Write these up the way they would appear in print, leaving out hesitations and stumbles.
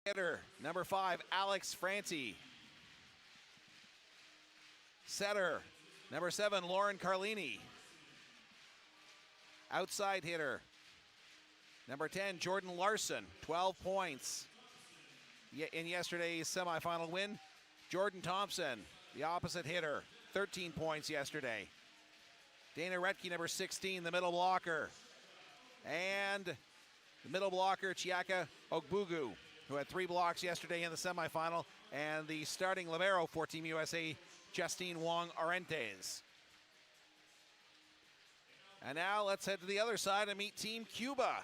Hitter, number 5, Alex Franti. Setter, number 7, Lauren Carlini. Outside hitter, number 10, Jordan Larson, 12 points. In yesterday's semifinal win, Jordan Thompson, the opposite hitter, 13 points yesterday. Dana Retke, number 16, the middle blocker. And the middle blocker, Chiaka Ogbugu, who had 3 blocks yesterday in the semifinal. And the starting libero for Team USA, Justine Wong Orentes. And now let's head to the other side and meet Team Cuba.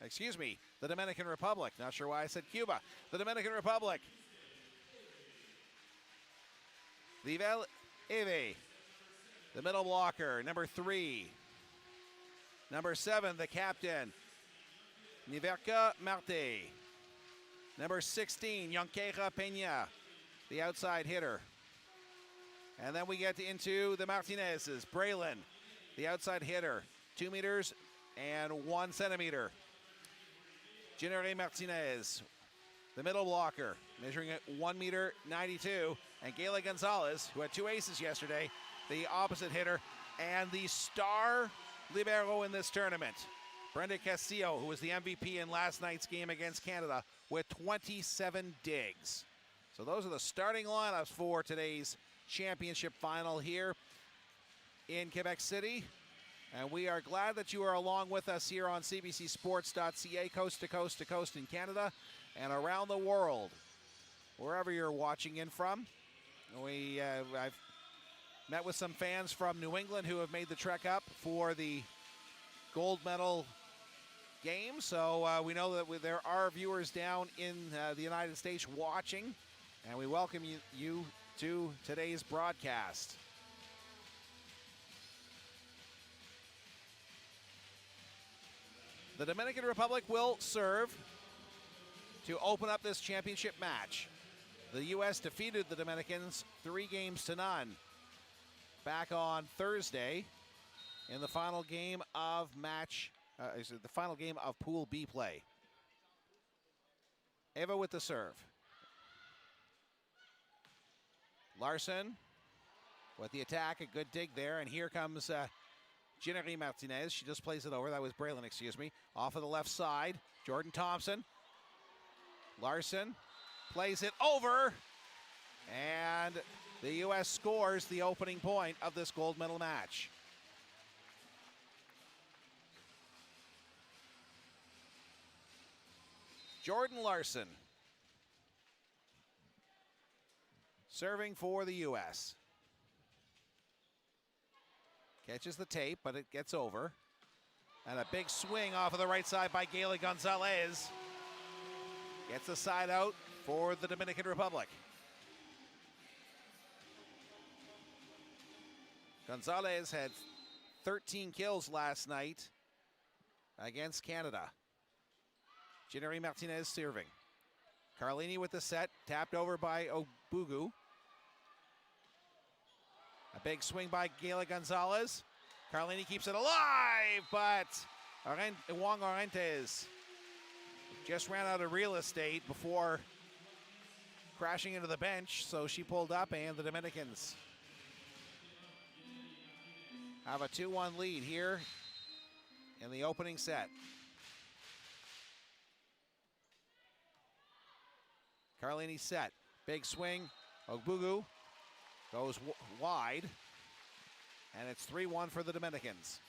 Excuse me, the Dominican Republic. Not sure why I said Cuba. The Dominican Republic. Livel Eve, the middle blocker, number 3. Number 7, the captain, Niverka Marte. Number 16, Yonqueja Peña, the outside hitter. And then we get into the Martinezes. Braylon, the outside hitter, 2 meters and 1 centimeter. Jenere Martinez, the middle blocker, measuring at 1 meter 92. And Gayla Gonzalez, who had 2 aces yesterday, the opposite hitter, and the star libero in this tournament, Brenda Castillo, who was the MVP in last night's game against Canada with 27 digs. So those are the starting lineups for today's championship final here in Quebec City. And we are glad that you are along with us here on CBCSports.ca, coast to coast in Canada and around the world, wherever you're watching in from. I've met with some fans from New England who have made the trek up for the gold medal game. So we know that there are viewers down in the United States watching, and we welcome you to today's broadcast. The Dominican Republic will serve to open up this championship match. The U.S. defeated the Dominicans 3-0 back on Thursday in the final game of Pool B play. Eva with the serve. Larson with the attack, a good dig there, and here comes Jenere Martinez. She just plays it over. That was Braylon, excuse me. Off of the left side, Jordan Thompson. Larson plays it over, and the U.S. scores the opening point of this gold medal match. Jordan Larson serving for the U.S. Catches the tape, but it gets over. And a big swing off of the right side by Gayla Gonzalez. Gets the side out for the Dominican Republic. Gonzalez had 13 kills last night against Canada. Jenere Martinez serving. Carlini with the set, tapped over by Ogbugu. A big swing by Gayla Gonzalez. Carlini keeps it alive, but Wong Orentes just ran out of real estate before crashing into the bench, so she pulled up, and the Dominicans have a 2-1 lead here in the opening set. Carlini set, big swing. Ogbugu goes wide, and it's 3-1 for the Dominicans.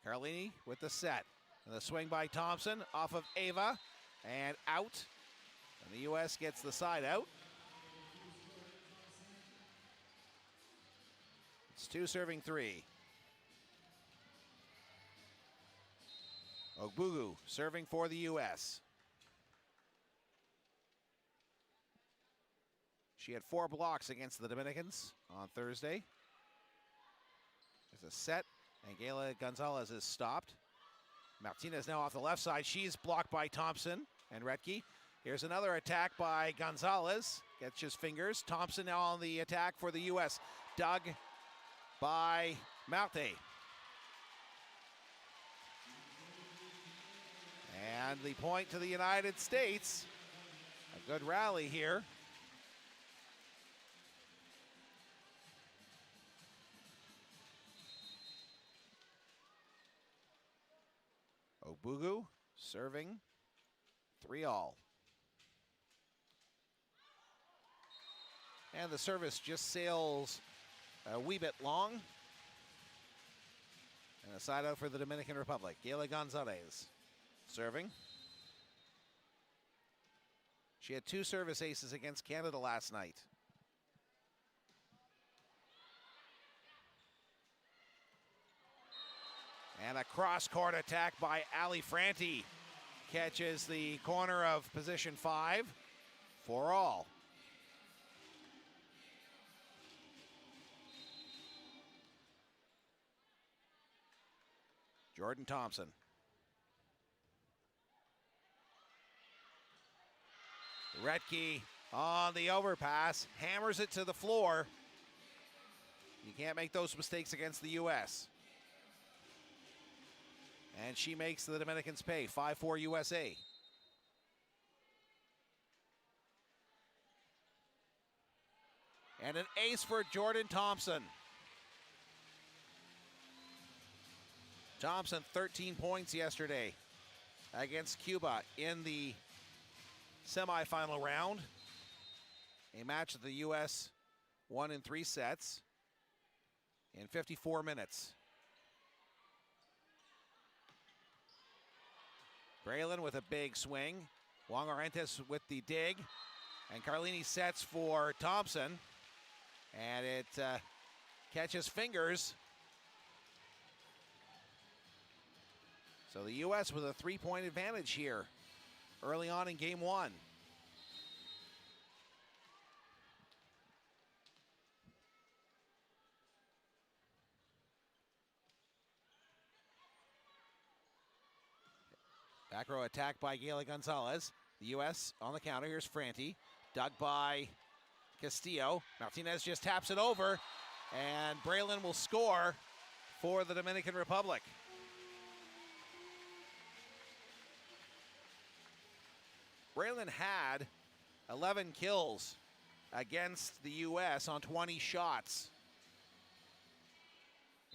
Carlini with the set. And the swing by Thompson off of Ava and out. And the U.S. gets the side out. It's 2 serving 3. Ogbugu serving for the U.S. She had 4 blocks against the Dominicans on Thursday. There's a set, and Gayla Gonzalez is stopped. Martinez now off the left side. She's blocked by Thompson and Retke. Here's another attack by Gonzalez. Gets his fingers. Thompson now on the attack for the U.S. Dug by Marte. And the point to the United States. A good rally here. Obugu serving 3-all. And the service just sails a wee bit long. And a side out for the Dominican Republic. Gayla Gonzalez serving. She had 2 service aces against Canada last night. And a cross-court attack by Ali Franti. Catches the corner of position 5 for all. Jordan Thompson. Retke on the overpass, hammers it to the floor. You can't make those mistakes against the U.S. And she makes the Dominicans pay, 5-4 USA. And an ace for Jordan Thompson. Thompson, 13 points yesterday against Cuba in the semifinal round. A match that the U.S. won in 3 sets in 54 minutes. Braylon with a big swing. Juan Orentes with the dig. And Carlini sets for Thompson. And it catches fingers. So the U.S. with a 3-point advantage here early on in game 1. Back row attack by Gayla Gonzalez. The U.S. on the counter. Here's Franti. Dug by Castillo. Martinez just taps it over. And Braylon will score for the Dominican Republic. Braylon had 11 kills against the U.S. on 20 shots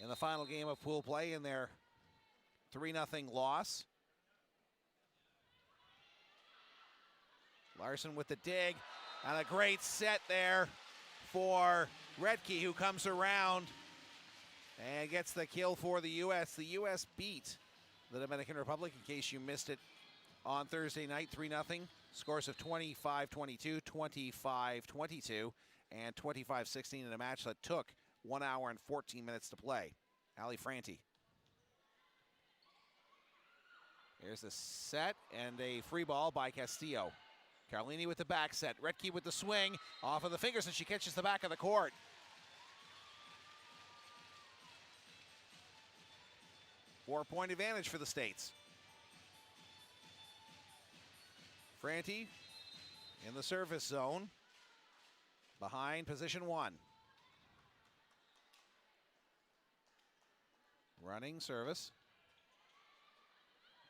in the final game of pool play in their 3-0 loss. Larson with the dig, and a great set there for Retke, who comes around and gets the kill for the U.S. The U.S. beat the Dominican Republic, in case you missed it, on Thursday night, 3-0. Scores of 25-22, 25-22, and 25-16 in a match that took 1 hour and 14 minutes to play. Ali Franti. Here's the set and a free ball by Castillo. Carlini with the back set. Retke with the swing off of the fingers, and she catches the back of the court. Four-point advantage for the States. Franti in the service zone behind position 1. Running service.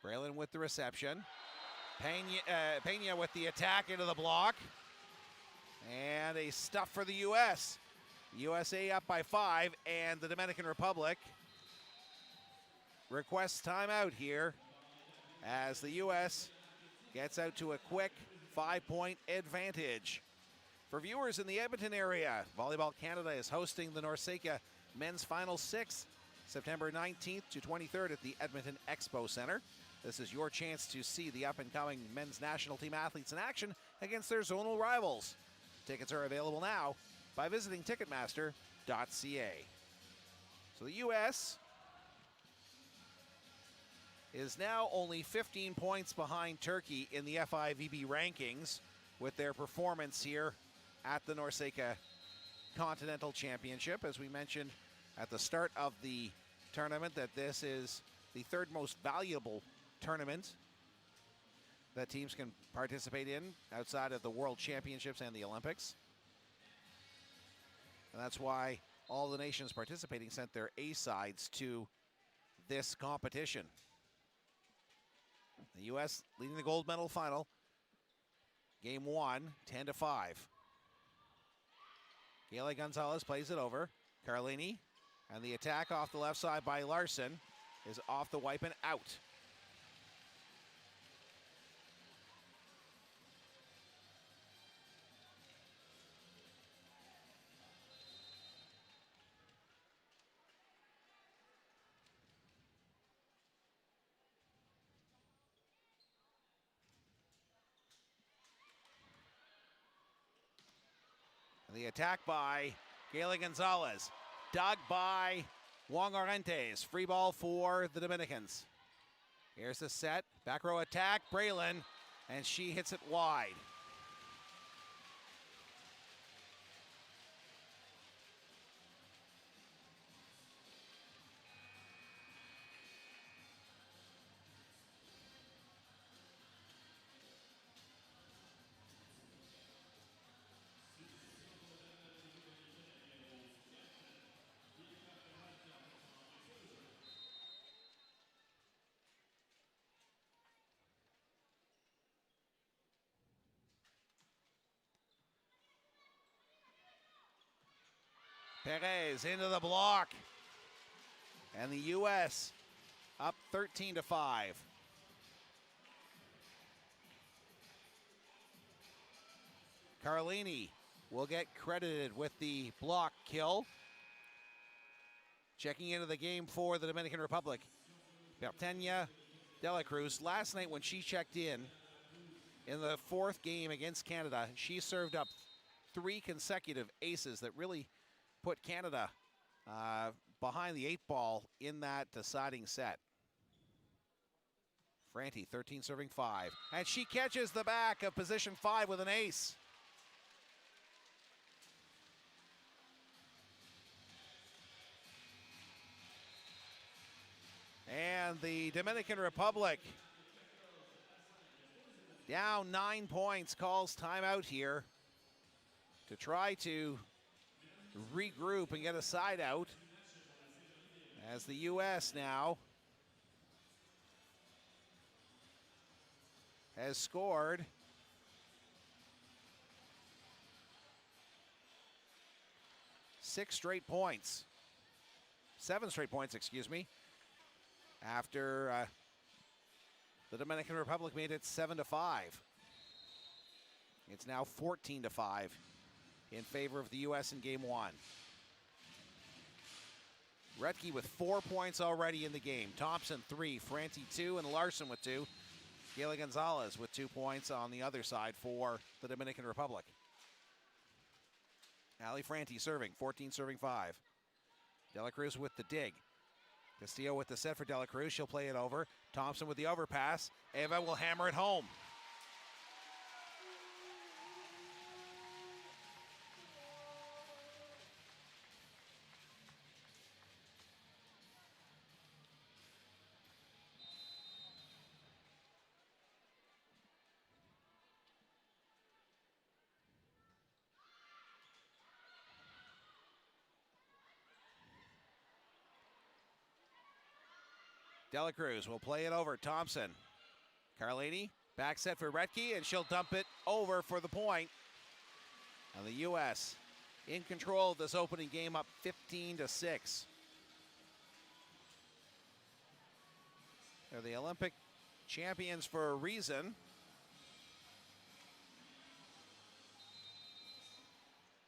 Braylon with the reception. Pena with the attack into the block. And a stuff for the U.S. USA up by 5, and the Dominican Republic requests timeout here as the U.S. gets out to a quick 5-point advantage. For viewers in the Edmonton area, Volleyball Canada is hosting the Norceca Men's Final 6, September 19th to 23rd at the Edmonton Expo Center. This is your chance to see the up-and-coming men's national team athletes in action against their zonal rivals. Tickets are available now by visiting Ticketmaster.ca. So the U.S. is now only 15 points behind Turkey in the FIVB rankings with their performance here at the Norceca Continental Championship. As we mentioned at the start of the tournament, that this is the third most valuable tournament that teams can participate in outside of the World Championships and the Olympics. And that's why all the nations participating sent their A sides to this competition. The U.S. leading the gold medal final. Game 1, 10-5. Gayle Gonzalez plays it over. Carlini, and the attack off the left side by Larson is off the wipe and out. And the attack by Gayle Gonzalez, dug by Juan Orantes. Free ball for the Dominicans. Here's the set, back row attack, Braylon, and she hits it wide. Perez into the block. And the U.S. up 13-5. Carlini will get credited with the block kill. Checking into the game for the Dominican Republic, Bertenia de la Cruz. Last night when she checked in the fourth game against Canada, she served up 3 consecutive aces that really put Canada behind the 8 ball in that deciding set. Franti, 13 serving 5. And she catches the back of position 5 with an ace. And the Dominican Republic down 9 points, calls timeout here to try to regroup and get a side out, as the U.S. now has scored seven straight points, excuse me, after the Dominican Republic made it 7-5. It's now 14-5 in favor of the U.S. in game 1. Retke with 4 points already in the game. Thompson 3, Franti 2, and Larson with 2. Gayle Gonzalez with 2 points on the other side for the Dominican Republic. Ali Franti serving, 14 serving 5. De La Cruz with the dig. Castillo with the set for De La Cruz. She'll play it over. Thompson with the overpass. Eva will hammer it home. De La Cruz will play it over. Thompson. Carlini, back set for Retke, and she'll dump it over for the point. And the U.S. in control of this opening game, up 15-6. They're the Olympic champions for a reason.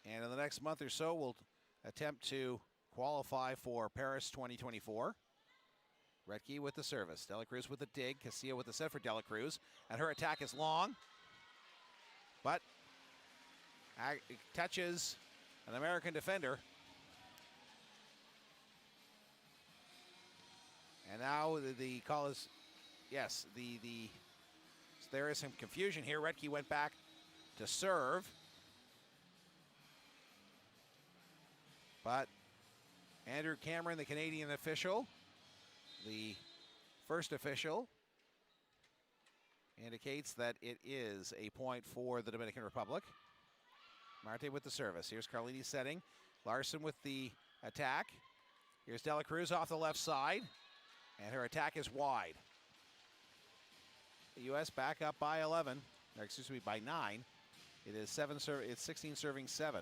And in the next month or so, we'll attempt to qualify for Paris 2024. Retke with the service. De La Cruz with the dig. Castillo with the set for De La Cruz. And her attack is long. But it touches an American defender. And now the call is, yes, there is some confusion here. Retke went back to serve. But Andrew Cameron, the Canadian official, the first official indicates that it is a point for the Dominican Republic. Marte with the service. Here's Carlini setting. Larson with the attack. Here's Dela Cruz off the left side, and her attack is wide. The U.S. back up by 11, or excuse me, by 9. It is 16 serving 7.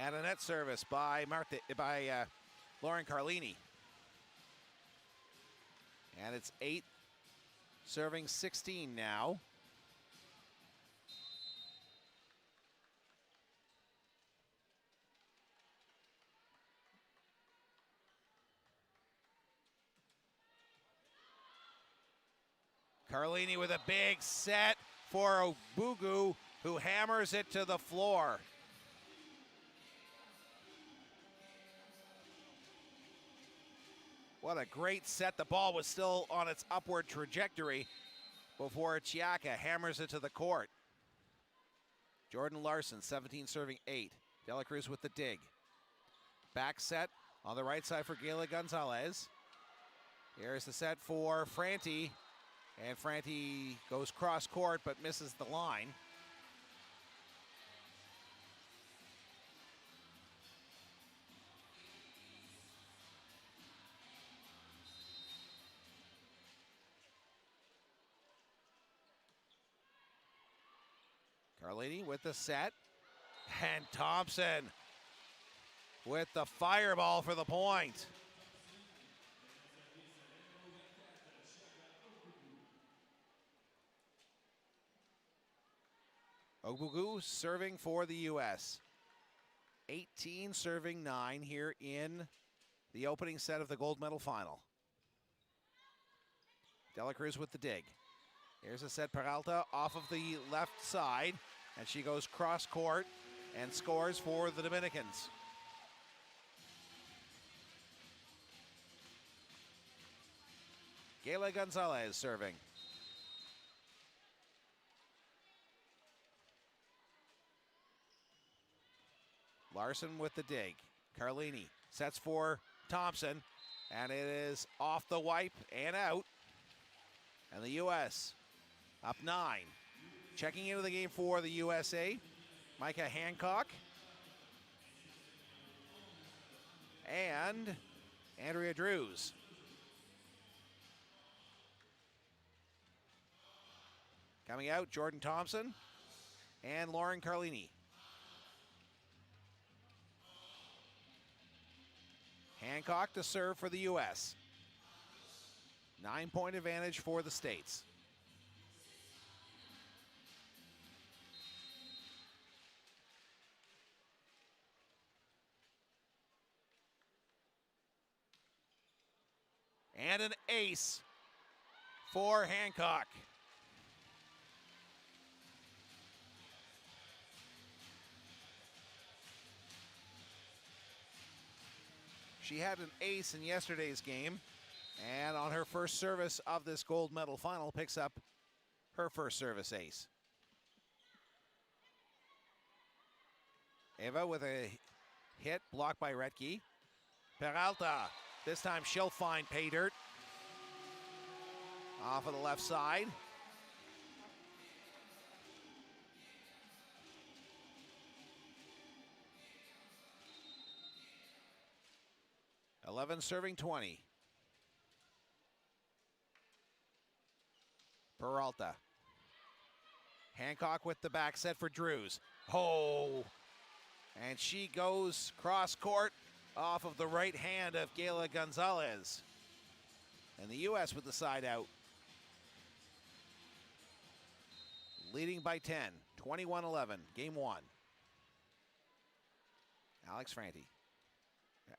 And a net service by Lauren Carlini. And it's 8 serving 16 now. Carlini with a big set for Obugu, who hammers it to the floor. What a great set. The ball was still on its upward trajectory before Chiaka hammers it to the court. Jordan Larson, 17 serving 8. Dela Cruz with the dig. Back set on the right side for Gayla Gonzalez. Here's the set for Franti. And Franti goes cross court but misses the line. Carlini with the set. And Thompson with the fireball for the point. Obugu serving for the U.S. 18 serving 9 here in the opening set of the gold medal final. Dela Cruz with the dig. Here's a set. Peralta off of the left side, and she goes cross court and scores for the Dominicans. Gayla Gonzalez serving. Larson with the dig. Carlini sets for Thompson, and it is off the wipe and out. And the U.S. up 9. Checking into the game for the USA, Micah Hancock and Andrea Drews. Coming out, Jordan Thompson and Lauren Carlini. Hancock to serve for the U.S. 9-point advantage for the States. And an ace for Hancock. She had an ace in yesterday's game, and on her first service of this gold medal final, picks up her first service ace. Eva with a hit blocked by Retke. Peralta, this time she'll find pay dirt. Off of the left side. Eleven serving 20. Peralta. Hancock with the back set for Drews. Oh, and she goes cross court off of the right hand of Gayla Gonzalez. And the U.S. with the side out. Leading by 10, 21-11, game 1.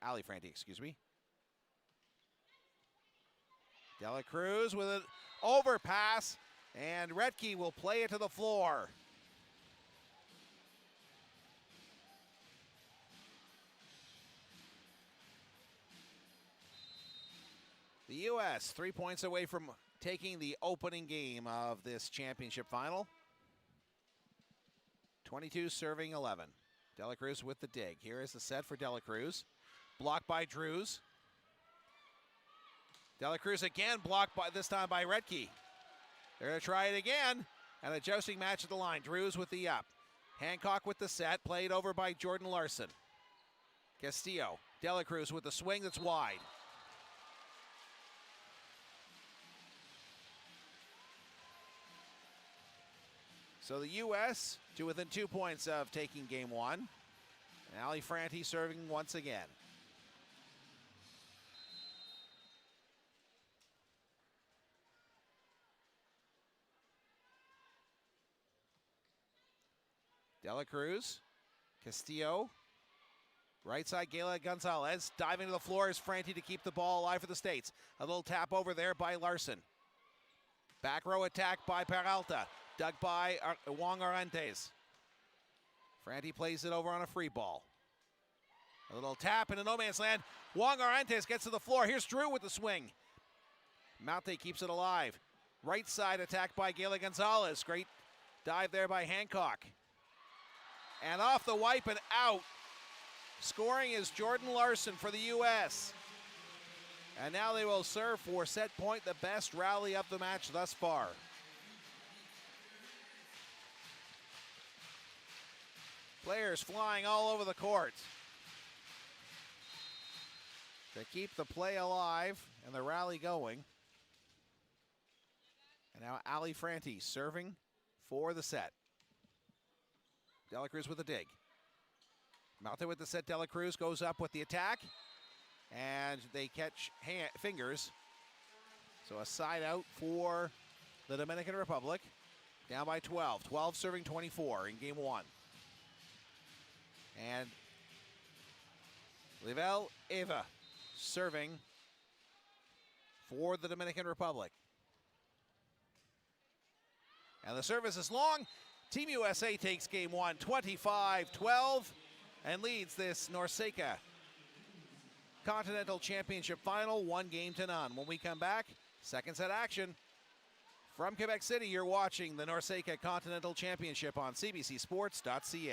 Ali Franti, excuse me. Dela Cruz with an overpass, and Retke will play it to the floor. The U.S. 3 points away from taking the opening game of this championship final. 22 serving 11. De La Cruz with the dig. Here is the set for De La Cruz. Blocked by Drews. De La Cruz again blocked by, this time by Redke. They're going to try it again. And a jousting match at the line. Drews with the up. Hancock with the set. Played over by Jordan Larson. Castillo. De La Cruz with the swing that's wide. So the U.S. to within 2 points of taking game one. And Ali Franti serving once again. De La Cruz, Castillo, right side, Gala Gonzalez, diving to the floor is Franti to keep the ball alive for the States. A little tap over there by Larson. Back row attack by Peralta, dug by Juan Orantes. Franti plays it over on a free ball. A little tap into no man's land. Juan Orantes gets to the floor. Here's Drew with the swing. Marte keeps it alive. Right side attack by Gala Gonzalez. Great dive there by Hancock. And off the wipe and out. Scoring is Jordan Larson for the U.S. And now they will serve for set point, the best rally of the match thus far. Players flying all over the court to keep the play alive and the rally going. And now Ali Franti serving for the set. De La Cruz with a dig. Marte with the set. De La Cruz goes up with the attack. And they catch fingers. So a side out for the Dominican Republic. Down by 12. 12 serving 24 in game one. And Livel Eva serving for the Dominican Republic. And the service is long. Team USA takes game one, 25-12, and leads this Norceca Continental Championship final, 1-0. When we come back, second set action. From Quebec City, you're watching the Norceca Continental Championship on cbcsports.ca.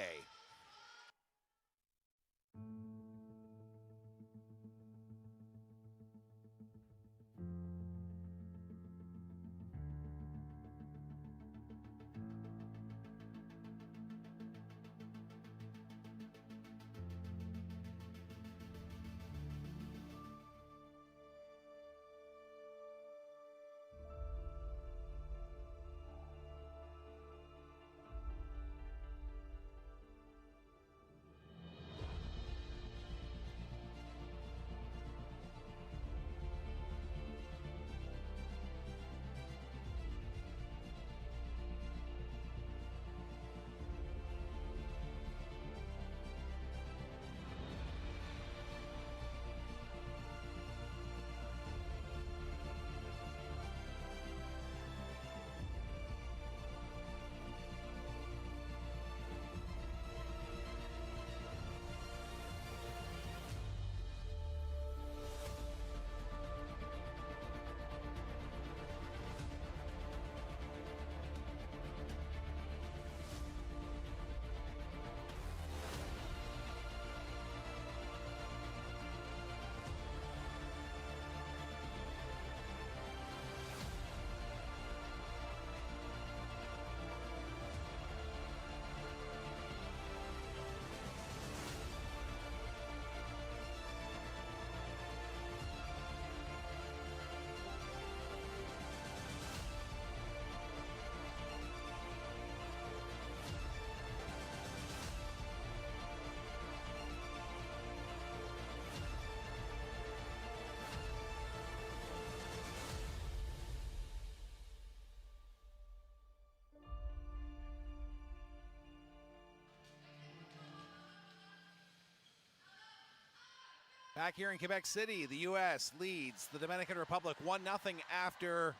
Back here in Quebec City, the U.S. leads the Dominican Republic 1-0 after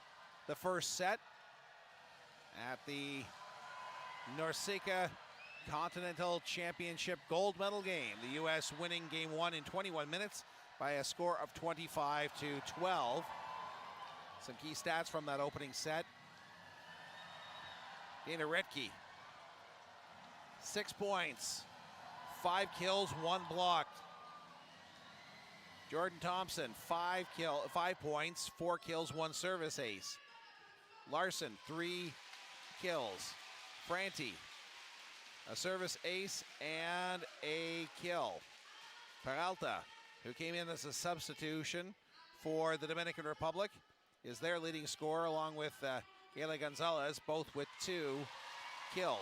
the first set at the Norceca Continental Championship gold medal game. The U.S. winning game one in 21 minutes by a score of 25-12. Some key stats from that opening set. Dana Redke, 6 points, 5 kills, 1 blocked. Jordan Thompson, 5 points, 4 kills, 1 service ace. Larson, 3 kills. Franti, a service ace and a kill. Peralta, who came in as a substitution for the Dominican Republic, is their leading scorer, along with Gela Gonzalez, both with 2 kills.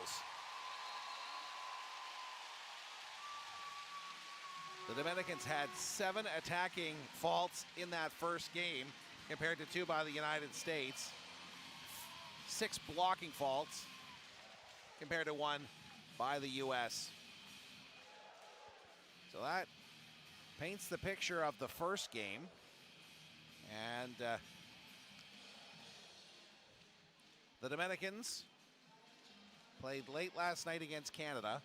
The Dominicans had 7 attacking faults in that first game, compared to 2 by the United States. 6 blocking faults, compared to 1 by the U.S. So that paints the picture of the first game. And the Dominicans played late last night against Canada.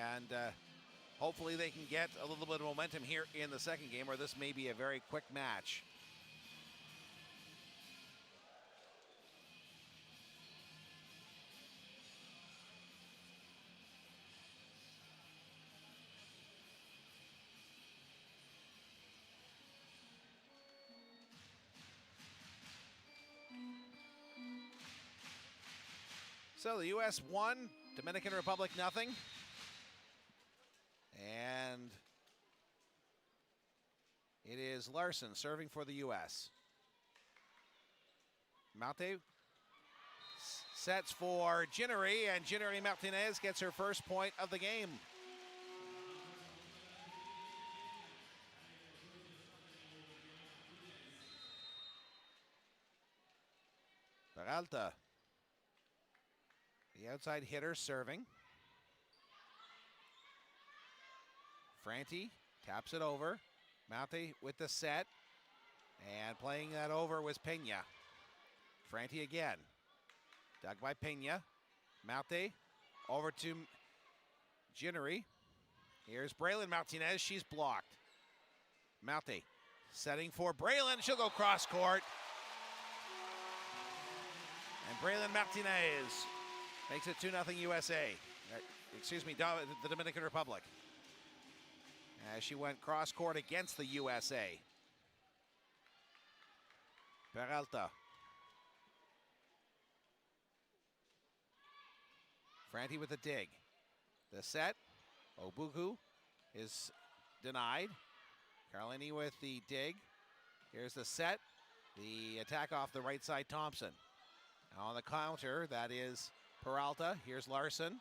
And hopefully they can get a little bit of momentum here in the second game, or this may be a very quick match. So the U.S. won, Dominican Republic nothing. And it is Larson serving for the U.S. Marte sets for Ginnery, and Ginnery Martinez gets her first point of the game. Peralta, the outside hitter, serving. Franti taps it over. Marte with the set. And playing that over was Pena. Franti again. Dug by Pena. Marte over to Ginnery. Here's Braylon Martinez. She's blocked. Marte setting for Braylon. She'll go cross court. And Braylon Martinez makes it 2-0 USA. Excuse me, the Dominican Republic. As she went cross court against the USA. Peralta. Franti with the dig. The set. Obugu is denied. Carlini with the dig. Here's the set. The attack off the right side, Thompson. On the counter, that is Peralta. Here's Larson.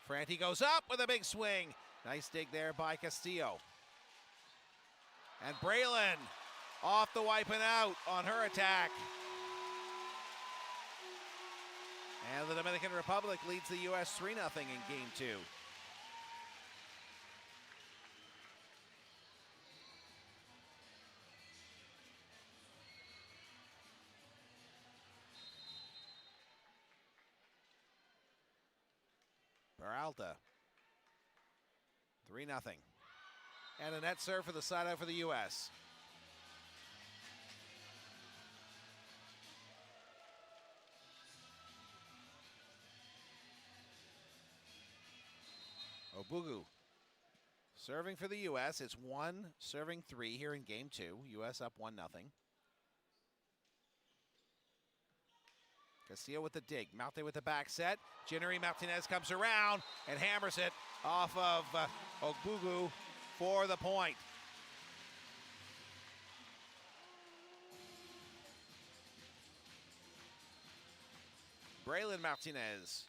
Franti goes up with a big swing. Nice dig there by Castillo. And Braylon off the wipe and out on her attack. And the Dominican Republic leads the U.S. 3-0 in game 2. Peralta. 3-0. And a net serve for the side out for the U.S. Obugu serving for the U.S. It's 1 serving 3 here in game 2. U.S. up 1-0. Castillo with the dig. Marte with the back set. Ginnery Martinez comes around and hammers it off of Obugu for the point. Braylon Martinez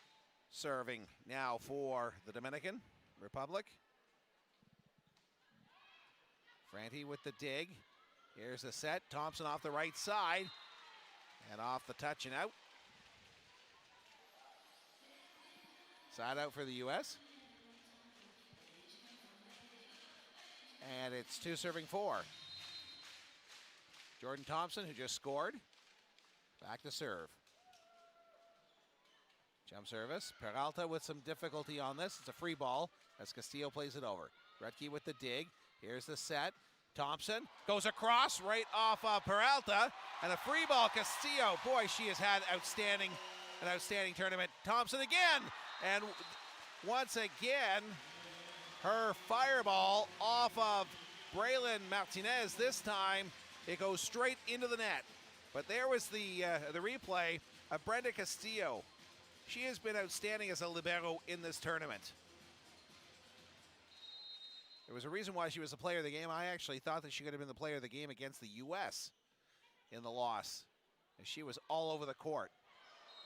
serving now for the Dominican Republic. Franti with the dig. Here's the set. Thompson off the right side. And off the touch and out. Side out for the U.S. And it's 2 serving 4. Jordan Thompson, who just scored. Back to serve. Jump service. Peralta with some difficulty on this. It's a free ball as Castillo plays it over. Retke with the dig. Here's the set. Thompson goes across right off Peralta, and a free ball. Castillo, boy, she has had an outstanding tournament. Thompson again, and once again, her fireball off of Braylon Martinez. This time, it goes straight into the net. But there was the replay of Brenda Castillo. She has been outstanding as a libero in this tournament. There was a reason why she was the player of the game. I actually thought that she could have been the player of the game against the U.S. in the loss. And she was all over the court.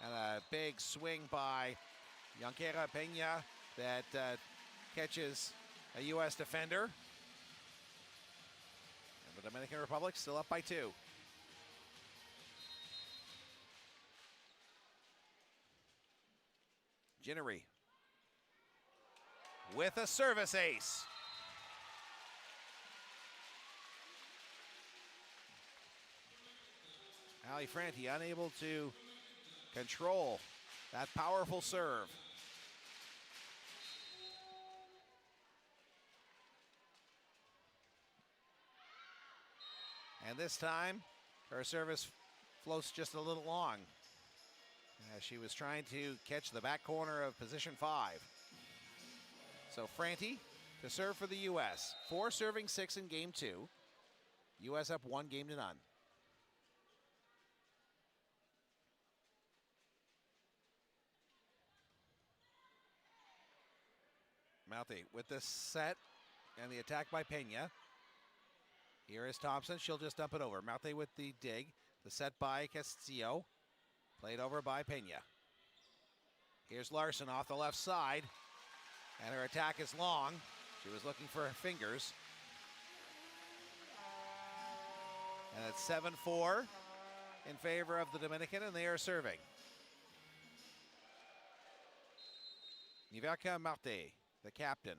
And a big swing by Yanquera Peña that catches a U.S. defender. And the Dominican Republic still up by 2. Ginnery with a service ace. Ali Franti unable to control that powerful serve. And this time, her service floats just a little long, as she was trying to catch the back corner of position 5. So Franti to serve for the U.S. 4 serving 6 in game 2. U.S. up 1 game to none. Marte with the set and the attack by Peña. Here is Thompson. She'll just dump it over. Marte with the dig. The set by Castillo. Played over by Peña. Here's Larson off the left side. And her attack is long. She was looking for her fingers. And it's 7-4 in favor of the Dominican, and they are serving. Niverka Marte, the captain.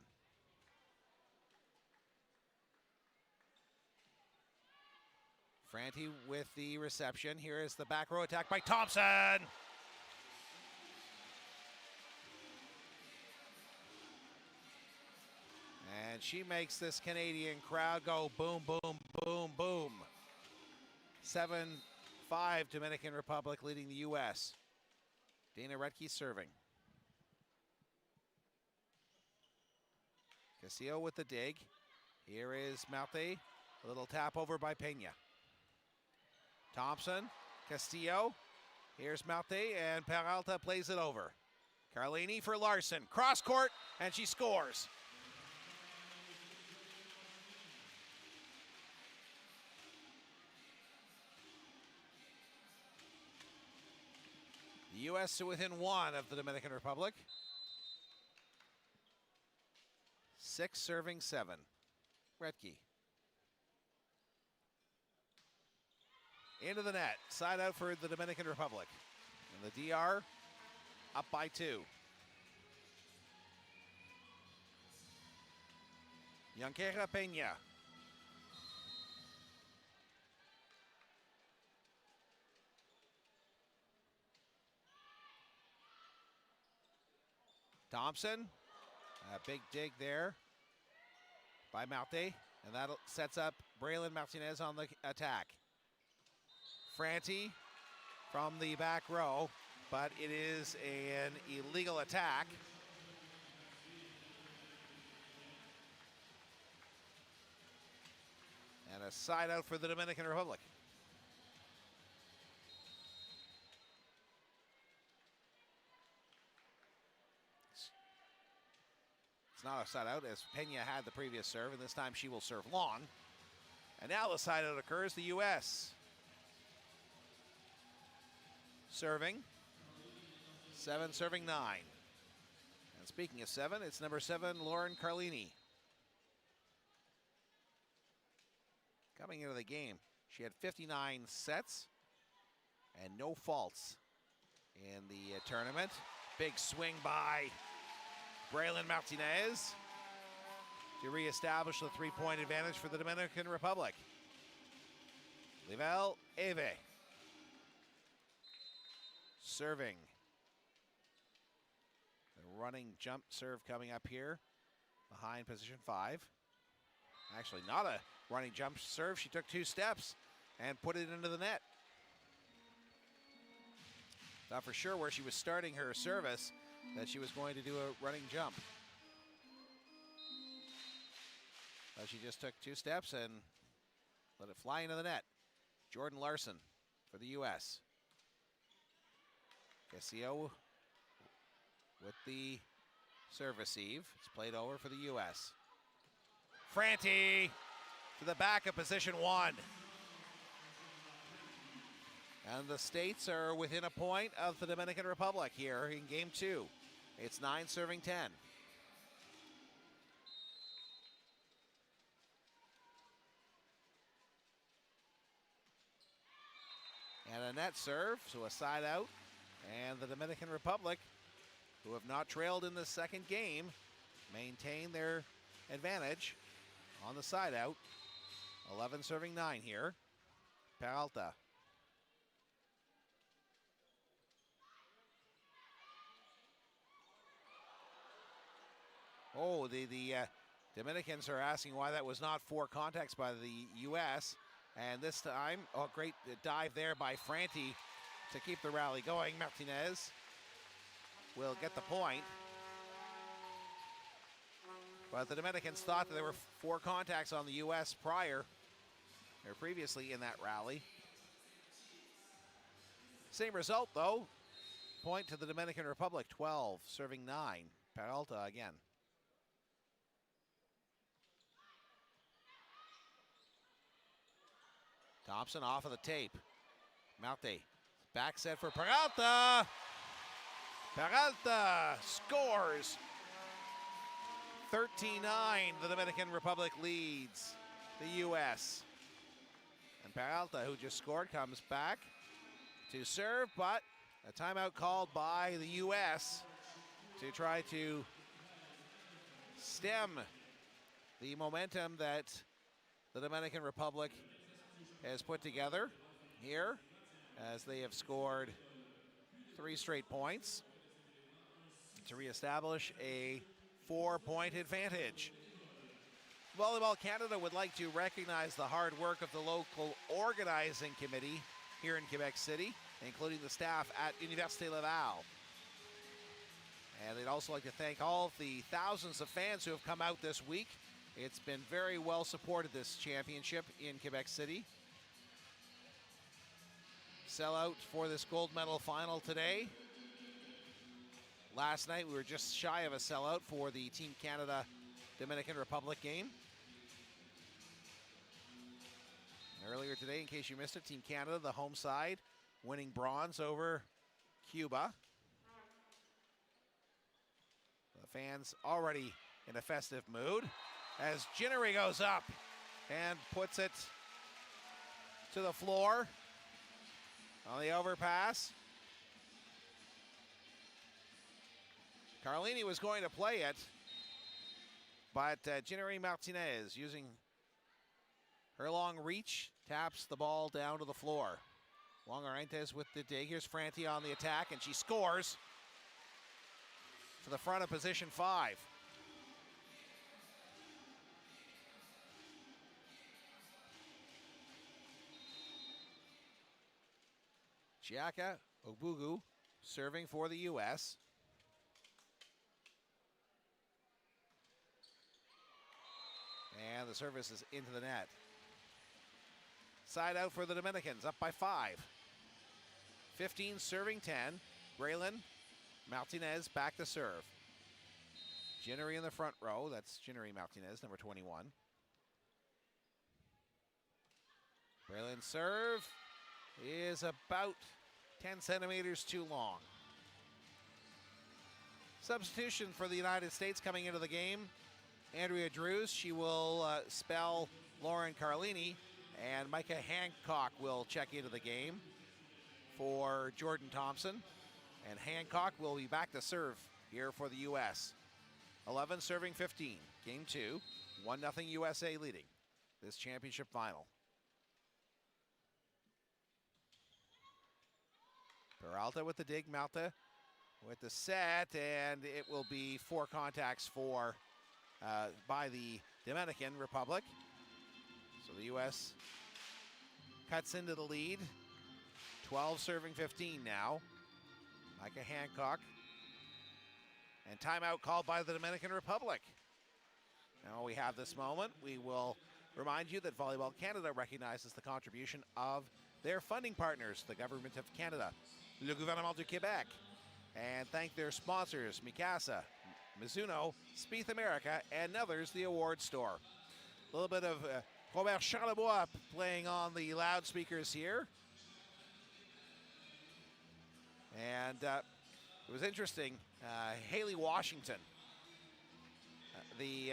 Franti with the reception. Here is the back row attack by Thompson. And she makes this Canadian crowd go boom, boom, boom, boom. 7-5 Dominican Republic leading the U.S. Dana Redke serving. Castillo with the dig. Here is Marte. A little tap over by Peña. Thompson, Castillo. Here's Marte, and Peralta plays it over. Carlini for Larson. Cross court, and she scores. The U.S. to within 1 of the Dominican Republic. 6 serving 7. Redke. Into the net. Side out for the Dominican Republic. And the DR up by 2. Yanquera Peña. Thompson. A big dig there by Marte. And that sets up Braylon Martinez on the attack. Franti from the back row, but it is an illegal attack. And a side out for the Dominican Republic. It's not a side out, as Peña had the previous serve, and this time she will serve long. And now the side out occurs, the U.S. serving. 7 serving 9. And speaking of 7, it's number 7, Lauren Carlini. Coming into the game, she had 59 sets and no faults in the tournament. Big swing by Braylon Martinez to reestablish the 3-point advantage for the Dominican Republic. Livel Eve serving. The running jump serve coming up here behind position 5. Actually, not running jump serve. She took 2 steps and put it into the net. Thought for sure where she was starting her service that she was going to do a running jump. But she just took 2 steps and let it fly into the net. Jordan Larson for the U.S. Castillo with the serve receive. It's played over for the U.S. Franti to the back of position 1. And the States are within a point of the Dominican Republic here in game 2. It's 9 serving 10. And a net serve, so a side out. And the Dominican Republic, who have not trailed in the second game, maintain their advantage on the side out. 11 serving 9 here. Peralta. Oh, the Dominicans are asking why that was not 4 contacts by the U.S. And this time, oh, great dive there by Franti to keep the rally going. Martinez will get the point. But the Dominicans thought that there were 4 contacts on the U.S. previously in that rally. Same result, though. Point to the Dominican Republic, 12, serving 9. Peralta again. Thompson off of the tape. Marte, back set for Peralta. Peralta scores. 13-9, the Dominican Republic leads the U.S. And Peralta, who just scored, comes back to serve, but a timeout called by the U.S. to try to stem the momentum that the Dominican Republic has put together here, as they have scored 3 straight points to reestablish a 4-point advantage. Volleyball Canada would like to recognize the hard work of the local organizing committee here in Quebec City, including the staff at Université Laval. And they'd also like to thank all of the thousands of fans who have come out this week. It's been very well supported, this championship in Quebec City. Sellout for this gold medal final today. Last night we were just shy of a sellout for the Team Canada Dominican Republic game. Earlier today, in case you missed it, Team Canada, the home side, winning bronze over Cuba. The fans already in a festive mood as Ginnery goes up and puts it to the floor on the overpass. Carlini was going to play it, but Ginnery Martinez, using her long reach, taps the ball down to the floor. Longarentes with the dig. Here's Franti on the attack, and she scores to the front of position 5. Chiaka Obugu serving for the U.S. And the service is into the net. Side out for the Dominicans, up by 5. 15 serving 10. Braylon Martinez back to serve. Ginnery in the front row. That's Ginnery Martinez, number 21. Braylon's serve is about 10 centimeters too long. Substitution for the United States coming into the game. Andrea Drews, she will spell Lauren Carlini, and Micah Hancock will check into the game for Jordan Thompson. And Hancock will be back to serve here for the U.S. 11 serving 15. Game 2, 1-0 USA leading this championship final. Peralta with the dig, Malta with the set, and it will be 4 contacts for by the Dominican Republic. So the U.S. cuts into the lead. 12 serving 15 now. Micah Hancock. And timeout called by the Dominican Republic. Now we have this moment. We will remind you that Volleyball Canada recognizes the contribution of their funding partners, the Government of Canada, Le Gouvernement du Québec, and thank their sponsors, Mikasa, Mizuno, Spieth America, and others, the award store. A little bit of Robert Charlebois playing on the loudspeakers here. And it was interesting. Haley Washington, the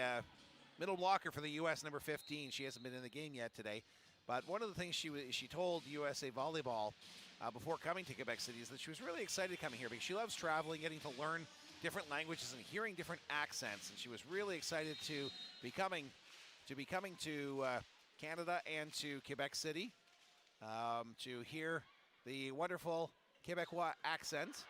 middle blocker for the U.S., number 15. She hasn't been in the game yet today. But one of the things she told USA Volleyball before coming to Quebec City is that she was really excited coming here because she loves traveling, getting to learn different languages and hearing different accents. And she was really excited to be coming to Canada and to Quebec City to hear the wonderful Quebecois accent.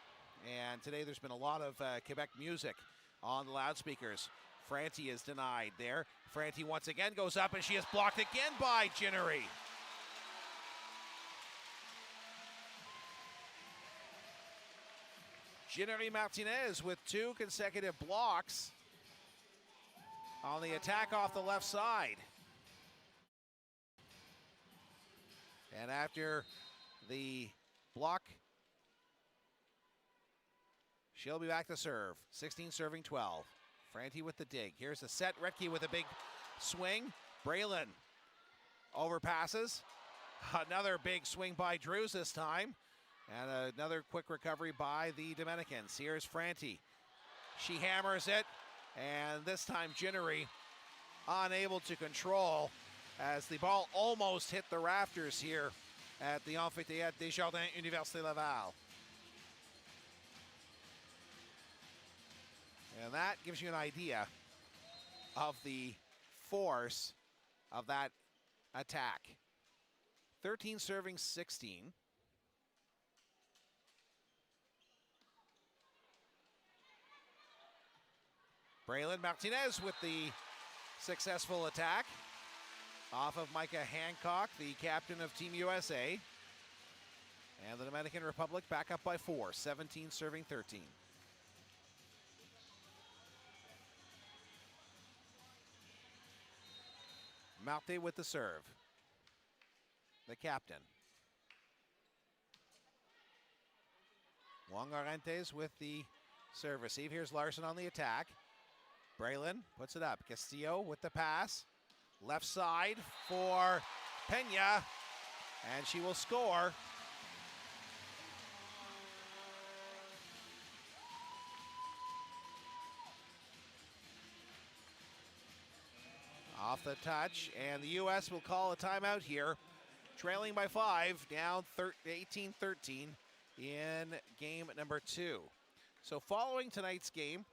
And today there's been a lot of Quebec music on the loudspeakers. Franti is denied there. Franti once again goes up, and she is blocked again by Ginnery. Ginnery Martinez with 2 consecutive blocks on the attack off the left side. And after the block, she'll be back to serve. 16 serving 12. Franti with the dig. Here's the set. Retke with a big swing. Braylon overpasses. Another big swing by Drews this time. And another quick recovery by the Dominicans. Here's Franti. She hammers it. And this time Ginnery unable to control as the ball almost hit the rafters here at the Amphithéâtre Desjardins Université Laval. And that gives you an idea of the force of that attack. 13 serving 16. Braylon Martinez with the successful attack off of Micah Hancock, the captain of Team USA. And the Dominican Republic back up by 4, 17 serving 13. Marte with the serve. The captain. Juan Arantes with the serve receive. Here's Larson on the attack. Braylon puts it up. Castillo with the pass. Left side for Pena. And she will score. Off the touch, and the U.S. will call a timeout here. Trailing by 5, down 18-13 in game number 2. So following tonight's game,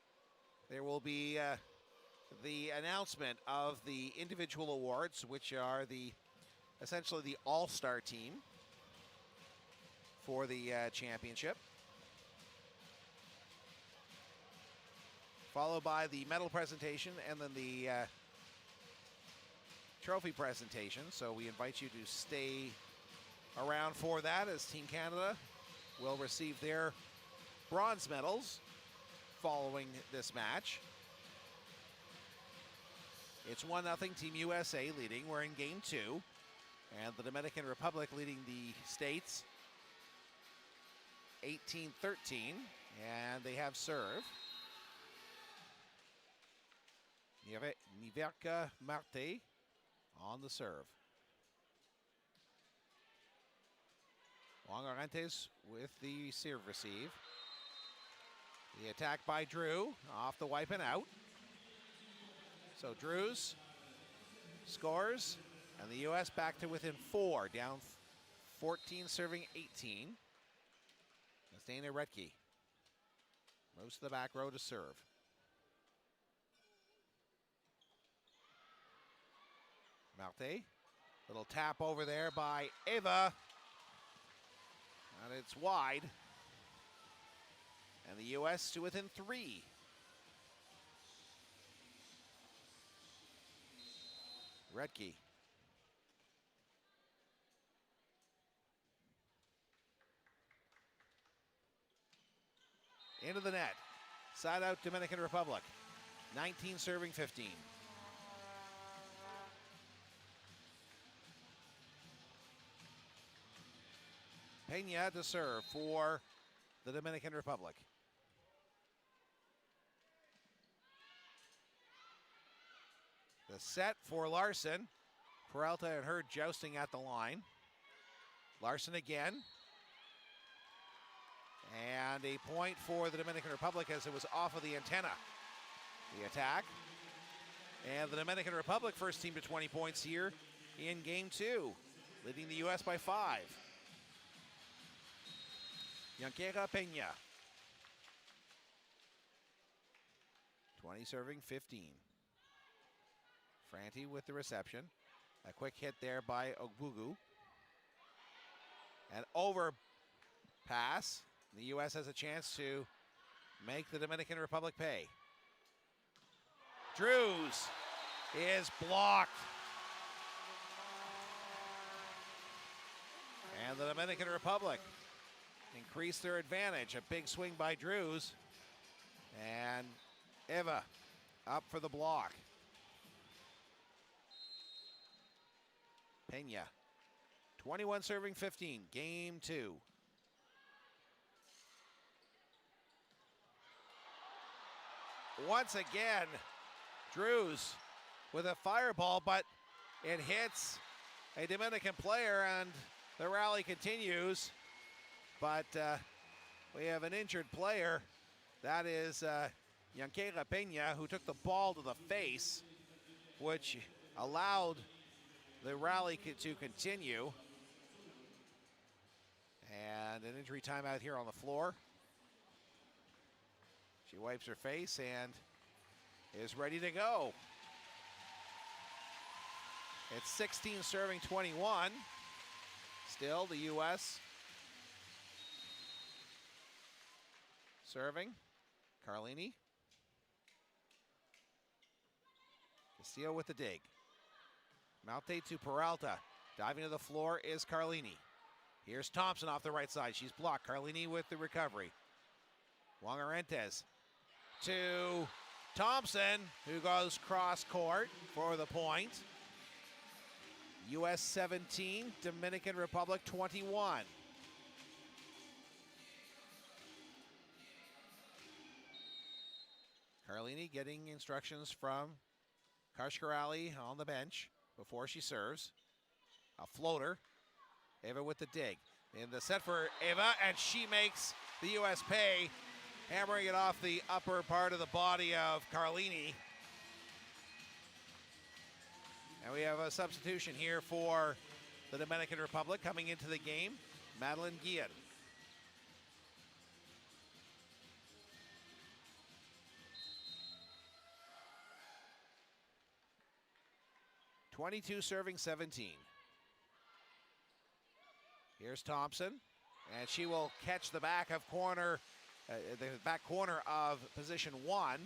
there will be the announcement of the individual awards, which are essentially the all-star team for the championship. Followed by the medal presentation and then the trophy presentation. So we invite you to stay around for that as Team Canada will receive their bronze medals following this match. It's 1-0 Team USA leading. We're in game 2. And the Dominican Republic leading the States 18-13. And they have serve. Niverka Marte on the serve. Juan Arantes with the serve receive. The attack by Drew, off the wipe and out. So Drews scores, and the U.S. back to within 4, down 14 serving 18. That's Dana Retke. Moves to the back row to serve. Marte, little tap over there by Eva. And it's wide. And the U.S. to within 3. Retke into the net. Side out Dominican Republic. 19 serving 15. Pena to serve for the Dominican Republic. The set for Larson. Peralta and her jousting at the line. Larson again. And a point for the Dominican Republic as it was off of the antenna. The attack. And the Dominican Republic first team to 20 points here in game 2. Leading the U.S. by 5. Yanquera Pena. 20 serving 15. Franti with the reception. A quick hit there by Ogbugu. An overpass. The U.S. has a chance to make the Dominican Republic pay. Drews is blocked. And the Dominican Republic increase their advantage. A big swing by Drews. And Eva up for the block. Pena. 21 serving 15. Game 2. Once again, Drews with a fireball, but it hits a Dominican player and the rally continues. But we have an injured player. That is Yanquera Pena, who took the ball to the face, which allowed the rally to continue. And an injury timeout here on the floor. She wipes her face and is ready to go. It's 16 serving 21. Still the U.S. serving. Carlini. Castillo with the dig. Malte to Peralta. Diving to the floor is Carlini. Here's Thompson off the right side. She's blocked. Carlini with the recovery. Wongarentes to Thompson, who goes cross court for the point. U.S. 17, Dominican Republic 21. Carlini getting instructions from Kashkarali on the bench before she serves. A floater. Eva with the dig. In the set for Eva, and she makes the U.S. pay, hammering it off the upper part of the body of Carlini. And we have a substitution here for the Dominican Republic coming into the game, Madeline Guillen. (22 serving 17). Here's Thompson, and she will catch the back of corner, the back corner of position 1,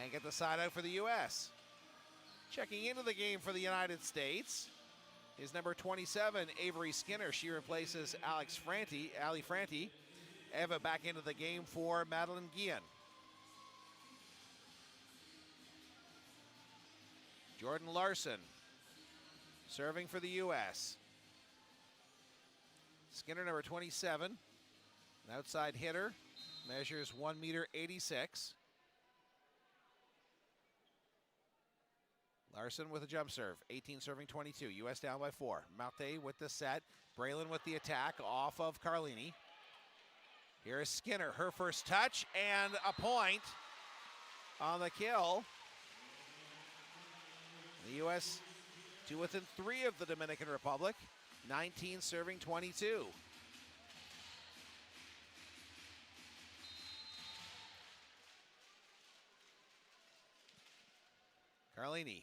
and get the side out for the U.S. Checking into the game for the United States is number 27, Avery Skinner. She replaces Ali Franti. Eva back into the game for Madeline Guillen. Jordan Larson serving for the U.S. Skinner, number 27, an outside hitter, measures 1.86 m. Larson with a jump serve, 18 serving 22. U.S. down by 4. Malte with the set. Braylon with the attack off of Carlini. Here is Skinner, her first touch, and a point on the kill. The U.S. to within 3 of the Dominican Republic, 19 serving 22. Carlini.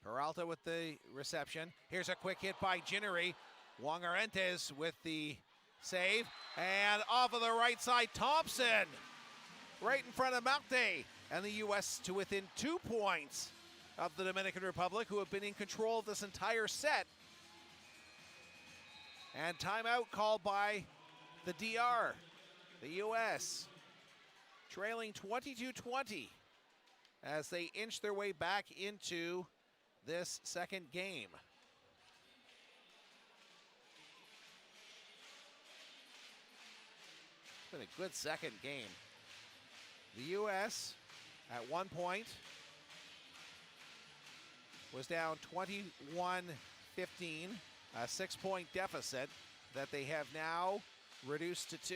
Peralta with the reception. Here's a quick hit by Ginnery. Wongarentes with the save. And off of the right side, Thompson. Right in front of Malte. And the U.S. to within 2 points of the Dominican Republic, who have been in control of this entire set. And timeout called by the DR, the U.S., trailing 22-20 as they inch their way back into this second game. It's been a good second game. The U.S. at one point was down 21-15, a 6-point deficit that they have now reduced to 2.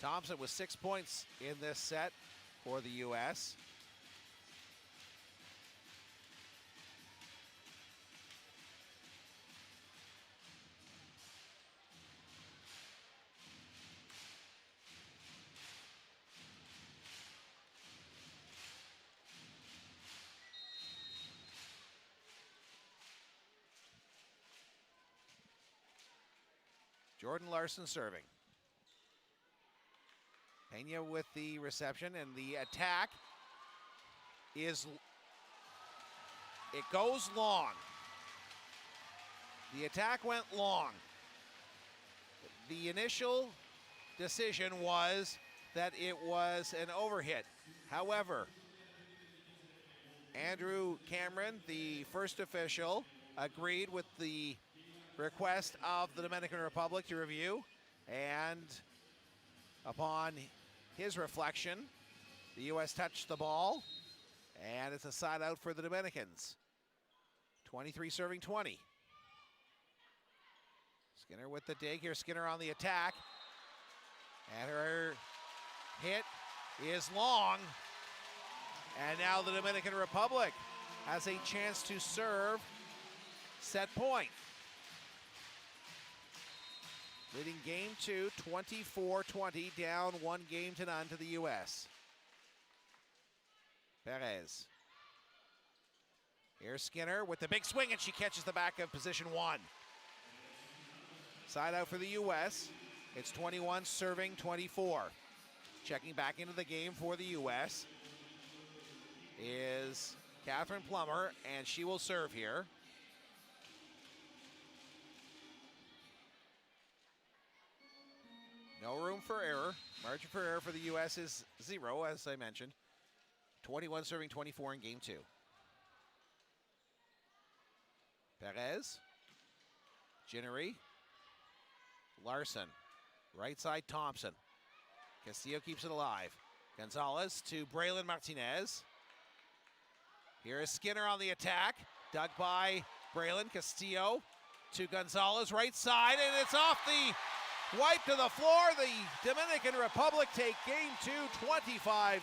Thompson with 6 points in this set for the U.S. Jordan Larson serving. Pena with the reception, and the attack is, it goes long. The attack went long. The initial decision was that it was an overhit. However, Andrew Cameron, the first official, agreed with the request of the Dominican Republic to review, and upon his reflection, the U.S. touched the ball, and it's a side out for the Dominicans. 23 serving 20. Skinner with the dig here. Skinner on the attack, and her hit is long, and now the Dominican Republic has a chance to serve set point. Leading game 2, 24-20, down 1 game to none to the U.S. Perez. Here's Skinner with the big swing, and she catches the back of position 1. Side out for the U.S. It's 21 serving 24. Checking back into the game for the U.S. is Catherine Plummer, and she will serve here. No room for error. Margin for error for the U.S. is 0, as I mentioned. 21 serving 24 in game 2. Perez. Ginnery. Larson. Right side Thompson. Castillo keeps it alive. Gonzalez to Braylon Martinez. Here is Skinner on the attack. Dug by Braylon. Castillo to Gonzalez. Right side, and it's off the wipe to the floor. The Dominican Republic take game 2, 25-21,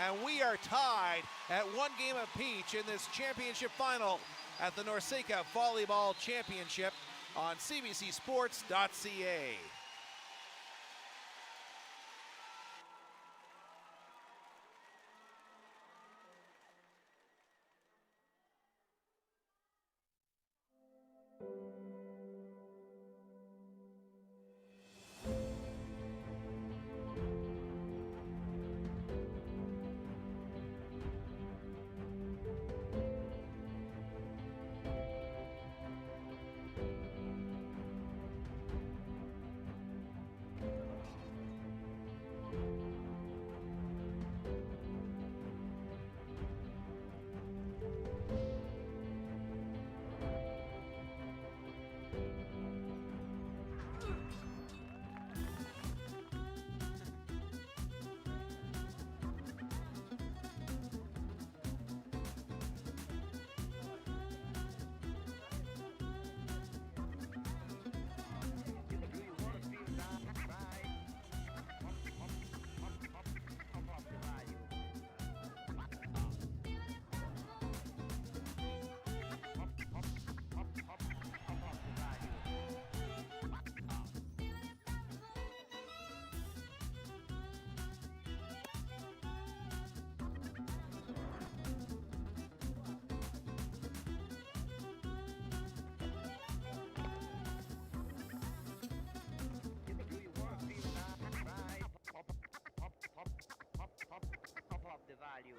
and we are tied at 1 game apiece in this championship final at the Norceca Volleyball Championship on cbcsports.ca. value.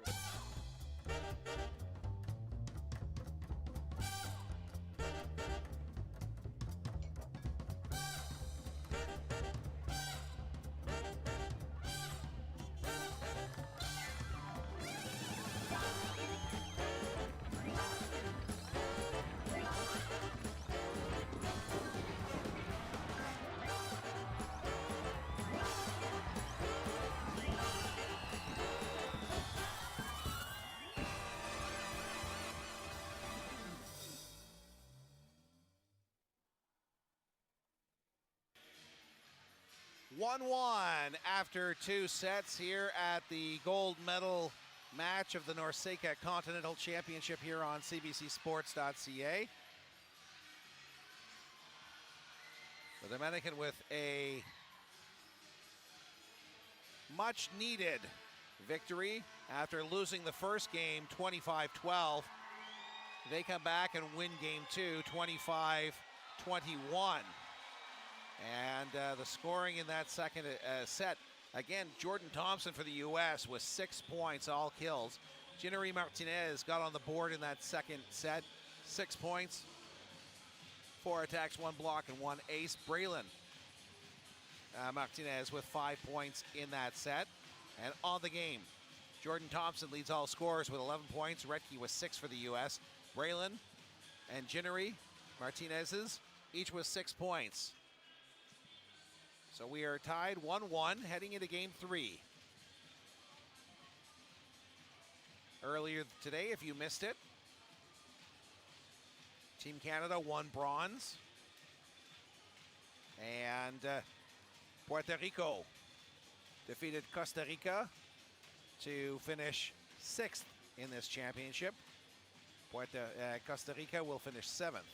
One after 2 sets here at the gold medal match of the Norceca Continental Championship here on cbcsports.ca. The Dominican with a much needed victory after losing the first game 25-12. They come back and win game 2 25-21. And the scoring in that second set, again, Jordan Thompson for the U.S. with 6 points, all kills. Ginnery Martinez got on the board in that second set, 6 points, 4 attacks, 1 block, and 1 ace. Braylon Martinez with 5 points in that set. And on the game, Jordan Thompson leads all scorers with 11 points. Retke with 6 for the U.S. Braylon and Ginnery Martinez's each with 6 points. So we are tied 1-1 heading into game 3. Earlier today, if you missed it, Team Canada won bronze. And Puerto Rico defeated Costa Rica to finish 6th in this championship. Costa Rica will finish 7th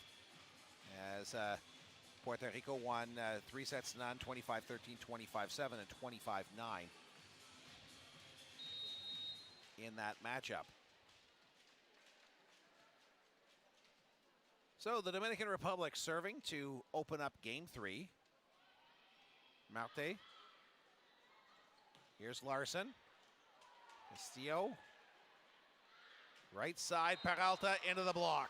as Puerto Rico won 3 sets to none, 25-13, 25-7, and 25-9 in that matchup. So the Dominican Republic serving to open up game 3. Marte. Here's Larson. Castillo. Right side, Peralta into the block.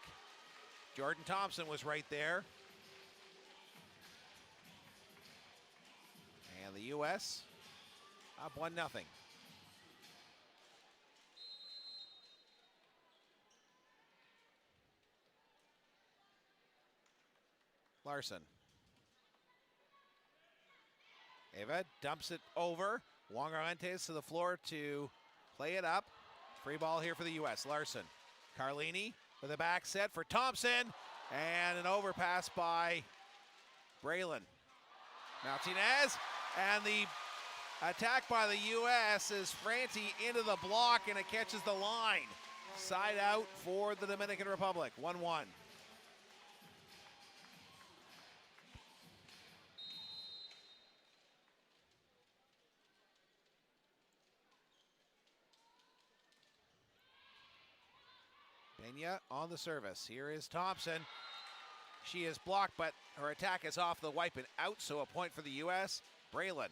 Jordan Thompson was right there. And the U.S. up 1-0. Larson. Eva dumps it over. Juan Garantes to the floor to play it up. Free ball here for the U.S. Larson. Carlini with a back set for Thompson. And an overpass by Braylon. Martinez. And the attack by the U.S. is Franti into the block, and it catches the line. Side out for the Dominican Republic, 1-1. Pena on the service. Here is Thompson. She is blocked, but her attack is off the wipe and out, so a point for the U.S. Braylon.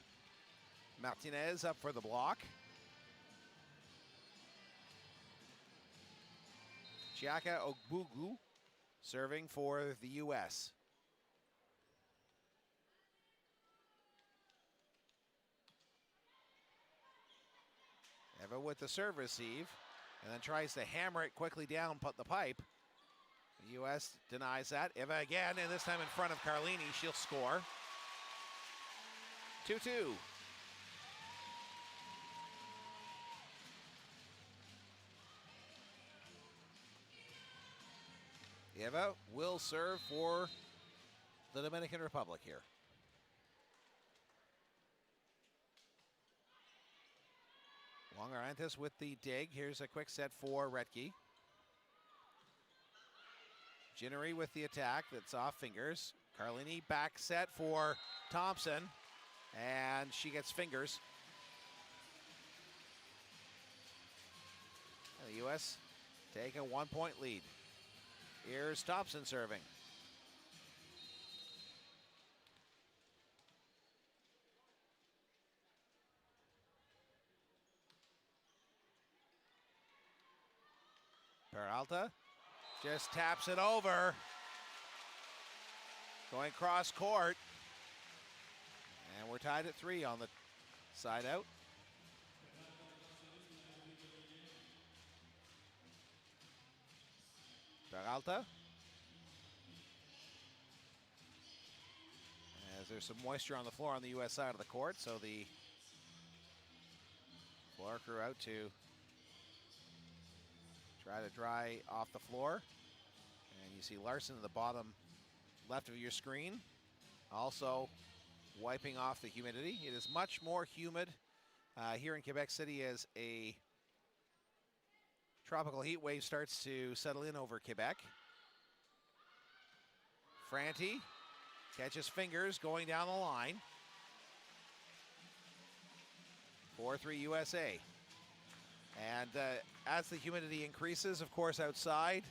Martinez up for the block. Chiaka Ogbugu serving for the U.S. Eva with the serve receive, and then tries to hammer it quickly down the pipe. The U.S. denies that. Eva again, and this time in front of Carlini. She'll score. 2-2. Eva will serve for the Dominican Republic here. Longarantes with the dig. Here's a quick set for Retke. Ginnery with the attack that's off fingers. Carlini back set for Thompson, and she gets fingers. And the U.S. take a 1-point lead. Here's Thompson serving. Peralta just taps it over. Going cross court. And we're tied at 3 on the side out. Peralta. As there's some moisture on the floor on the U.S. side of the court, so the floor crew out to try to dry off the floor. And you see Larson in the bottom left of your screen, also wiping off the humidity. It is much more humid here in Quebec City as a tropical heat wave starts to settle in over Quebec. Franti catches fingers going down the line. 4-3 USA. And as the humidity increases, of course, outside,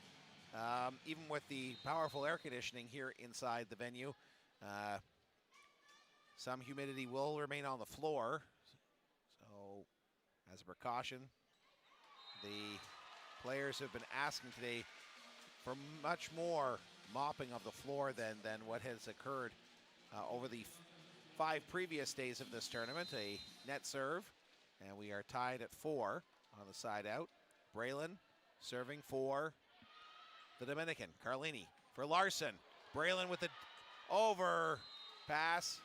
even with the powerful air conditioning here inside the venue, some humidity will remain on the floor. So, as a precaution, the players have been asking today for much more mopping of the floor than what has occurred over the 5 previous days of this tournament. A net serve, and we are tied at 4 on the side out. Braylon serving for the Dominican. Carlini for Larson. Braylon with the over pass.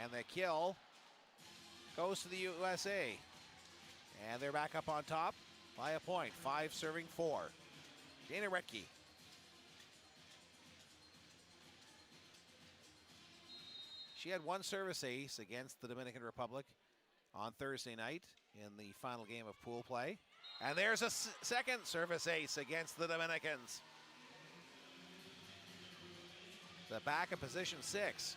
And the kill goes to the USA. And they're back up on top by a point. 5 serving 4. Dana Retke. She had 1 service ace against the Dominican Republic on Thursday night in the final game of pool play. And there's a second service ace against the Dominicans. The back of position 6.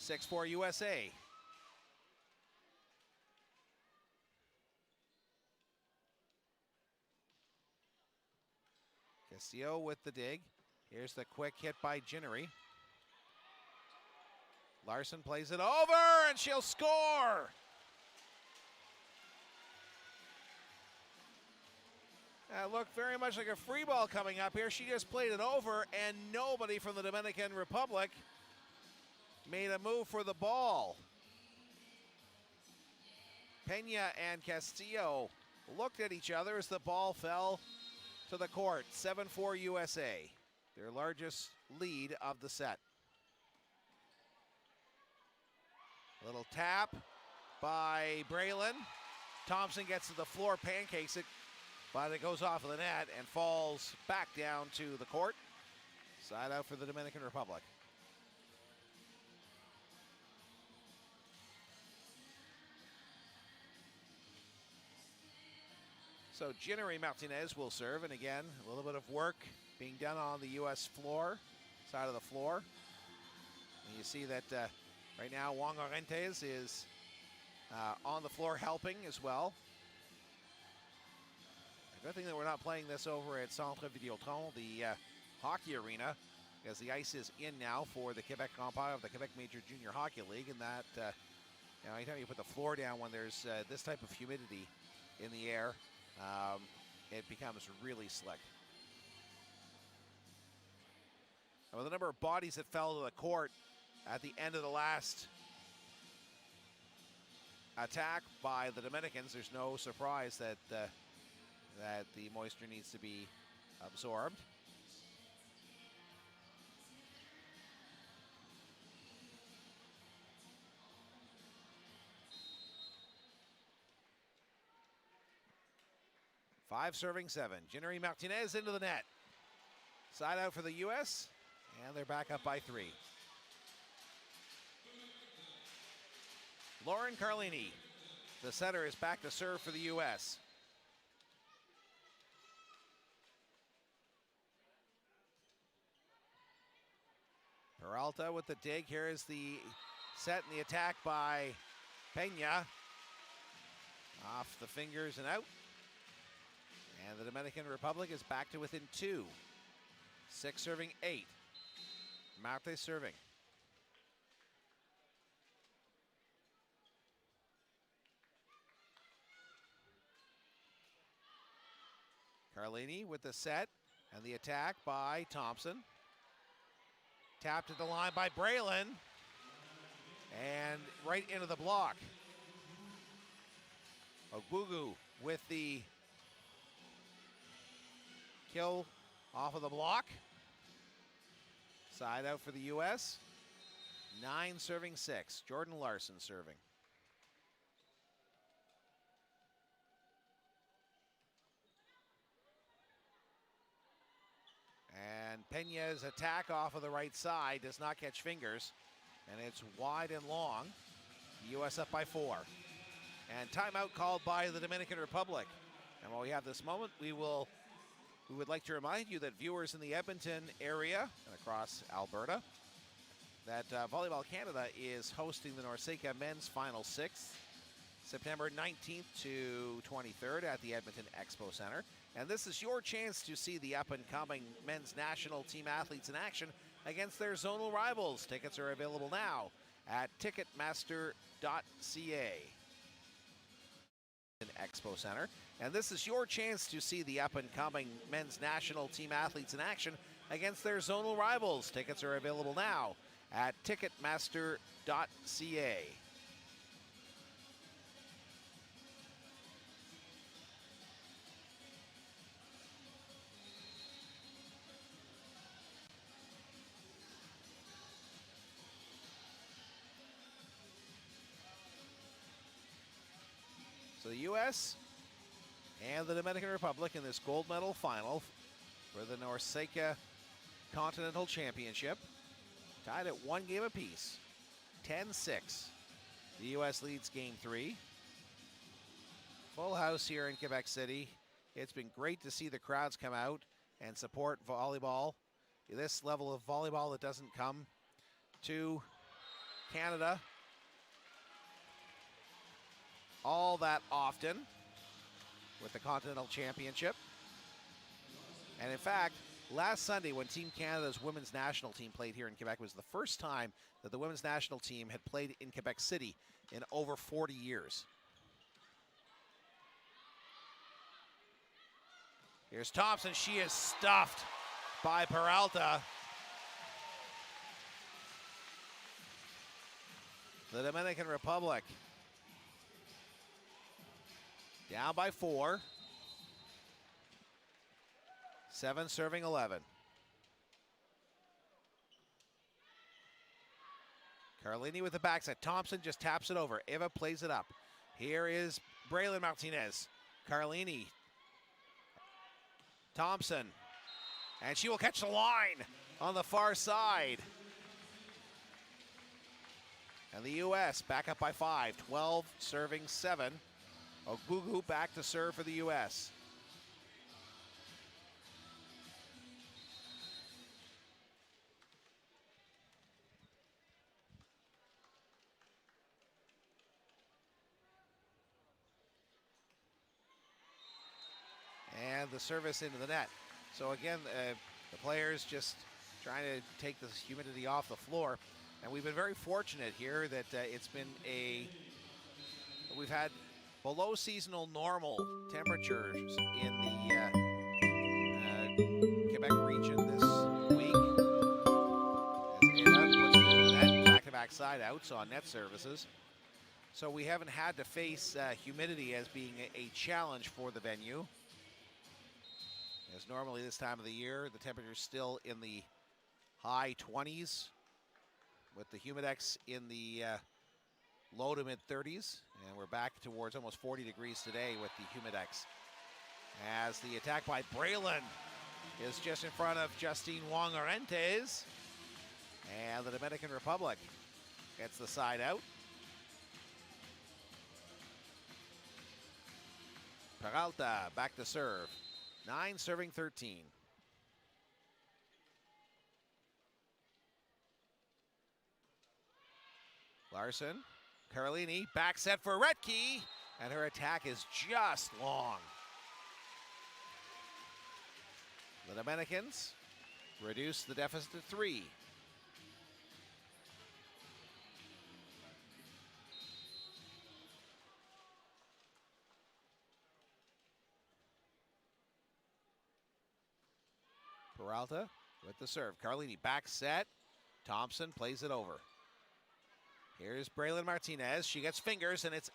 6-4 USA. Castillo with the dig. Here's the quick hit by Ginnery. Larson plays it over, and she'll score! That looked very much like a free ball coming up here. She just played it over, and nobody from the Dominican Republic made a move for the ball. Pena and Castillo looked at each other as the ball fell to the court. 7-4 USA, their largest lead of the set. Little tap by Braylon. Thompson gets to the floor, pancakes it, but it goes off of the net and falls back down to the court. Side out for the Dominican Republic. So Ginnery Martinez will serve, and again, a little bit of work being done on the U.S. floor, side of the floor. And you see that right now Juan Orentes is on the floor helping as well. A good thing that we're not playing this over at Centre Videotron, the hockey arena, because the ice is in now for the Quebec Compile of the Quebec Major Junior Hockey League, and that, you know, anytime you put the floor down when there's this type of humidity in the air, it becomes really slick. And with the number of bodies that fell to the court at the end of the last attack by the Dominicans, there's no surprise that that the moisture needs to be absorbed. Five serving 7. Ginnery Martinez into the net. Side out for the U.S., and they're back up by 3. Lauren Carlini, the setter, is back to serve for the U.S. Peralta with the dig. Here is the set and the attack by Pena. Off the fingers and out. And the Dominican Republic is back to within 2. 6 serving 8. Marte serving. Carlini with the set and the attack by Thompson. Tapped at the line by Braylon. And right into the block. Ogugu with the kill off of the block. Side out for the U.S. 9 serving 6. Jordan Larson serving. And Peña's attack off of the right side does not catch fingers. And it's wide and long. The U.S. up by 4. And timeout called by the Dominican Republic. And while we have this moment, we would like to remind you that viewers in the Edmonton area and across Alberta, that Volleyball Canada is hosting the Norceca Men's Final Six, September 19th to 23rd at the Edmonton Expo Center. And this is your chance to see the up-and-coming men's national team athletes in action against their zonal rivals. Tickets are available now at Ticketmaster.ca. Expo Center. And this is your chance to see the up-and-coming men's national team athletes in action against their zonal rivals. Tickets are available now at Ticketmaster.ca. So the U.S. and the Dominican Republic in this gold medal final for the Norceca Continental Championship. Tied at 1 game apiece. 10-6. The U.S. leads game 3. Full house here in Quebec City. It's been great to see the crowds come out and support volleyball. This level of volleyball that doesn't come to Canada all that often with the Continental Championship. And in fact, last Sunday when Team Canada's women's national team played here in Quebec was the first time that the women's national team had played in Quebec City in over 40 years. Here's Thompson. She is stuffed by Peralta. The Dominican Republic down by 4. 7 serving 11. Carlini with the backside. Thompson just taps it over. Eva plays it up. Here is Braylon Martinez. Carlini. Thompson. And she will catch the line on the far side. And the U.S. back up by 5. 12 serving 7. Ogugu back to serve for the U.S. And the service into the net. So again, the players just trying to take the humidity off the floor. And we've been very fortunate here that we've had below seasonal normal temperatures in the Quebec region this week. As Eva puts it into the net, back-to-back side outs on net services. So we haven't had to face humidity as being a challenge for the venue. As normally this time of the year, the temperature is still in the high 20s with the humidex in the low to mid 30s. And we're back towards almost 40 degrees today with the humidex. As the attack by Braylon is just in front of Justine Wong-Orentes. And the Dominican Republic gets the side out. Peralta back to serve. 9 serving 13. Larson, Carlini, back set for Retke, and her attack is just long. The Dominicans reduce the deficit to 3. Peralta with the serve. Carlini back set. Thompson plays it over. Here's Braylon Martinez. She gets fingers, and it's...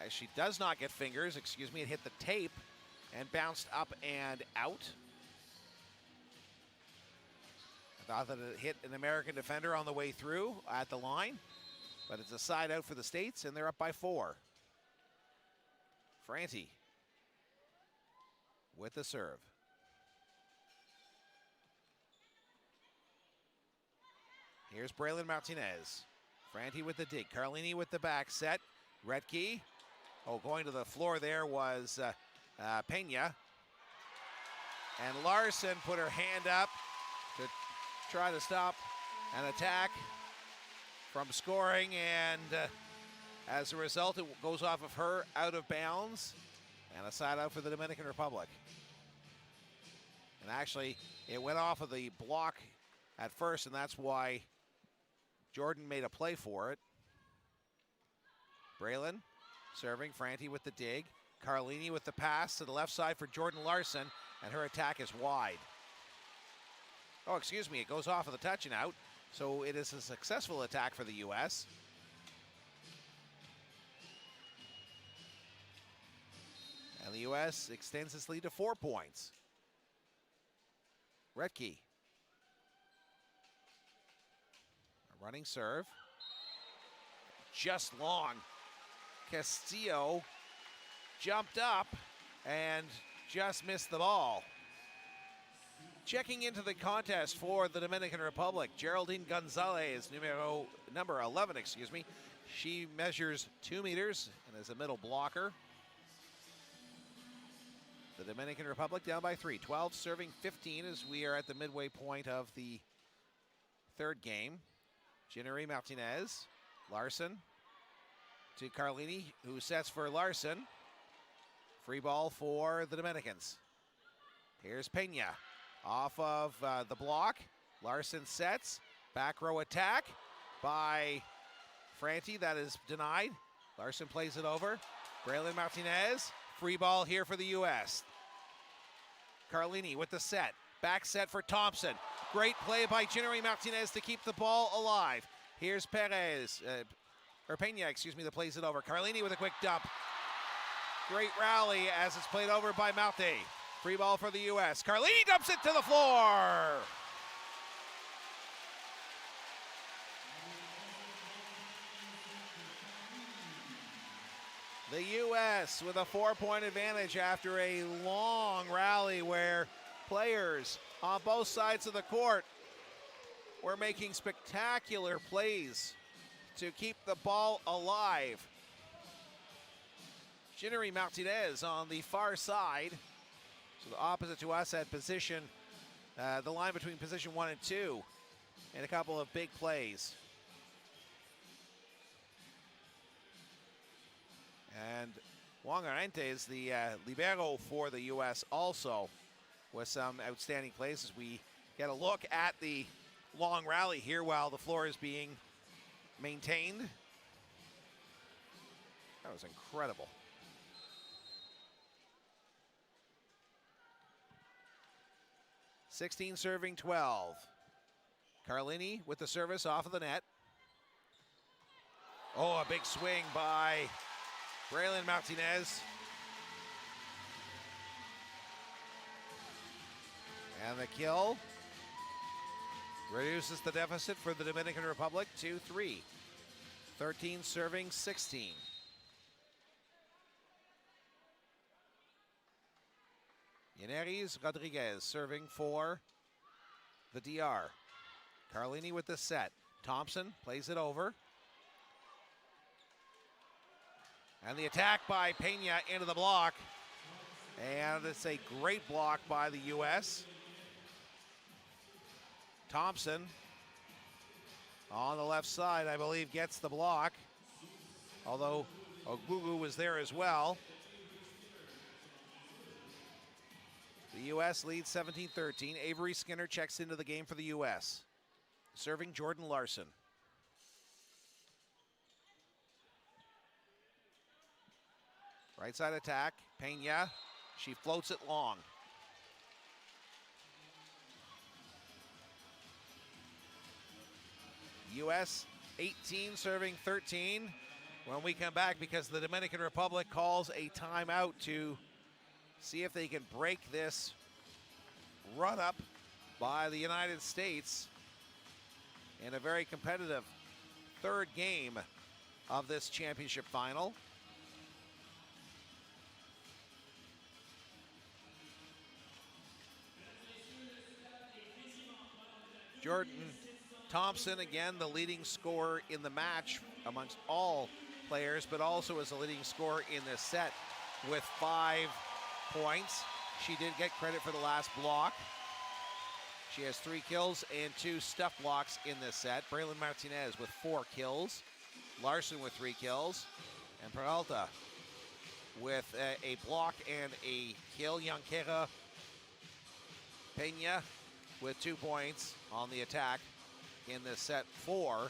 she does not get fingers, excuse me. It hit the tape and bounced up and out. I thought that it hit an American defender on the way through at the line, but it's a side out for the States, and they're up by 4. Franti with the serve. Here's Braylon Martinez. Franti with the dig. Carlini with the back set. Retke. Oh, going to the floor there was Pena. And Larson put her hand up to try to stop an attack from scoring, and as a result, it goes off of her out of bounds, and a side out for the Dominican Republic. And actually, it went off of the block at first, and that's why Jordan made a play for it. Braylon serving, Franti with the dig. Carlini with the pass to the left side for Jordan Larson, and her attack is wide. Oh, excuse me, it goes off of the touch and out, so it is a successful attack for the U.S. And the U.S. extends its lead to 4 points. Retke. A running serve. Just long. Castillo jumped up and just missed the ball. Checking into the contest for the Dominican Republic, Geraldine Gonzalez, number 11, excuse me. She measures 2 meters and is a middle blocker. The Dominican Republic down by 3, 12 serving 15 as we are at the midway point of the third game. Ginnery Martinez, Larson to Carlini, who sets for Larson. Free ball for the Dominicans. Here's Pena off of the block. Larson sets, back row attack by Franti, that is denied. Larson plays it over. Braylon Martinez, free ball here for the U.S. Carlini with the set, back set for Thompson. Great play by Ginnery Martinez to keep the ball alive. Here's Pena, excuse me, that plays it over. Carlini with a quick dump. Great rally as it's played over by Marte. Free ball for the U.S. Carlini dumps it to the floor. The U.S. with a 4-point advantage after a long rally where players on both sides of the court were making spectacular plays to keep the ball alive. Ginnery Martinez on the far side, so the opposite to us at position, the line between position 1 and 2, and a couple of big plays. And Juan Arente is the libero for the U.S. also, with some outstanding plays as we get a look at the long rally here while the floor is being maintained. That was incredible. (16 serving 12). Carlini with the service off of the net. Oh, a big swing by Braylon Martinez. And the kill reduces the deficit for the Dominican Republic to 3. 13 serving 16. Yeneris Rodriguez serving for the DR. Carlini with the set. Thompson plays it over. And the attack by Pena into the block. And it's a great block by the U.S. Thompson on the left side, I believe, gets the block. Although Ogugu was there as well. The U.S. leads 17-13. Avery Skinner checks into the game for the U.S. Serving Jordan Larson. Right side attack, Pena. She floats it long. U.S. 18 serving 13. When we come back, because the Dominican Republic calls a timeout to see if they can break this run up by the United States in a very competitive third game of this championship final. Jordan Thompson, again, the leading scorer in the match amongst all players, but also as a leading scorer in this set with 5 points. She did get credit for the last block. She has 3 kills and 2 stuff blocks in this set. Braylon Martinez with 4 kills. Larson with 3 kills. And Peralta with a block and a kill. Yanquera Peña with 2 points on the attack in this set for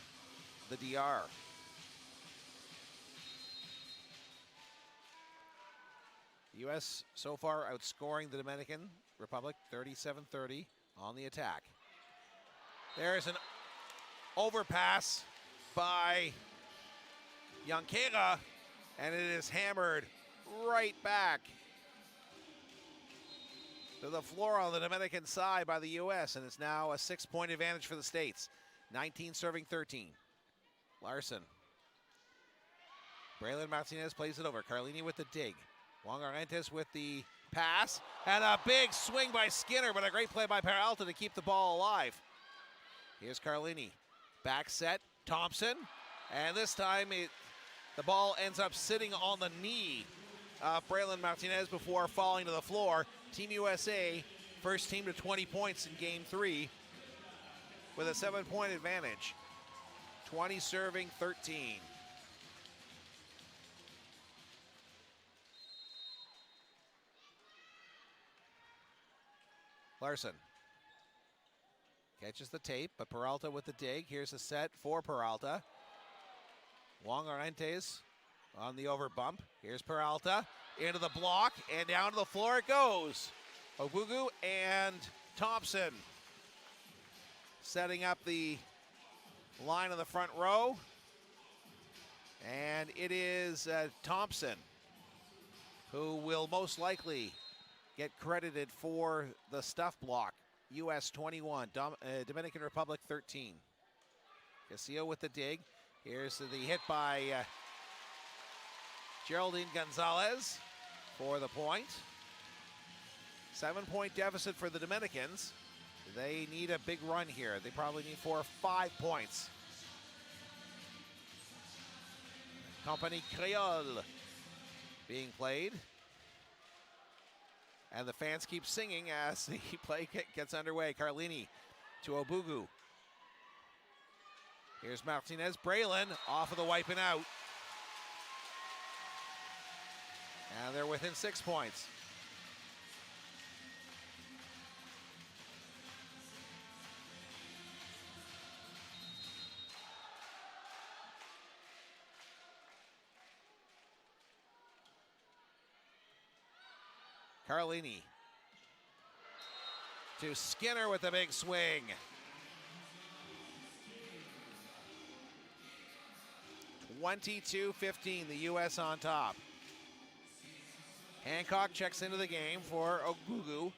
the DR. The U.S. so far outscoring the Dominican Republic 37-30 on the attack. There's an overpass by Yanquera, and it is hammered right back to the floor on the Dominican side by the U.S., and it's now a 6-point advantage for the States. 19 serving 13. Larson. Braylon Martinez plays it over. Carlini with the dig. Juan Arantes with the pass, and a big swing by Skinner, but a great play by Peralta to keep the ball alive. Here's Carlini. Back set, Thompson, and this time the ball ends up sitting on the knee of Braylon Martinez before falling to the floor. Team USA, first team to 20 points in game 3 with a 7-point advantage. 20 serving 13. Larson catches the tape, but Peralta with the dig. Here's a set for Peralta. Juan Arantes on the over bump. Here's Peralta into the block, and down to the floor it goes. Obugu and Thompson setting up the line of the front row. And it is Thompson who will most likely get credited for the stuff block. U.S. 21, Dominican Republic 13. Castillo with the dig. Here's the hit by Geraldine Gonzalez for the point. 7-point deficit for the Dominicans. They need a big run here. They probably need 4 or 5 points. Company Creole being played. And the fans keep singing as the play gets underway. Carlini to Obugu. Here's Martinez. Braylon off of the wiping out. And they're within 6 points. Carlini to Skinner with a big swing. (22-15), the U.S. on top. Hancock checks into the game for Ogugu.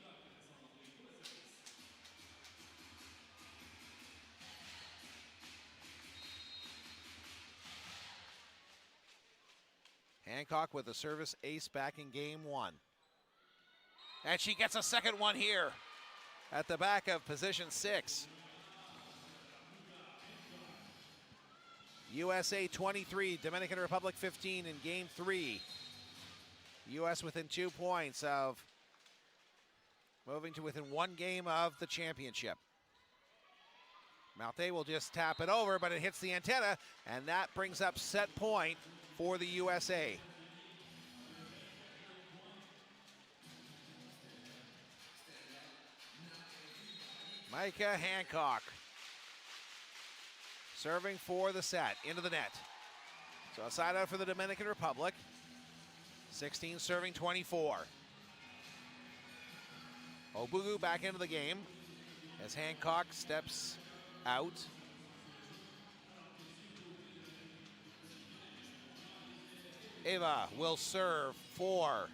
Hancock with a service ace back in game 1. And she gets a second one here at the back of position 6. USA 23, Dominican Republic 15 in game 3. U.S. within 2 points of moving to within 1 game of the championship. Malte will just tap it over, but it hits the antenna, and that brings up set point for the USA. Micah Hancock serving for the set, into the net. So a side out for the Dominican Republic. 16 serving 24. Obugu back into the game as Hancock steps out. Eva will serve for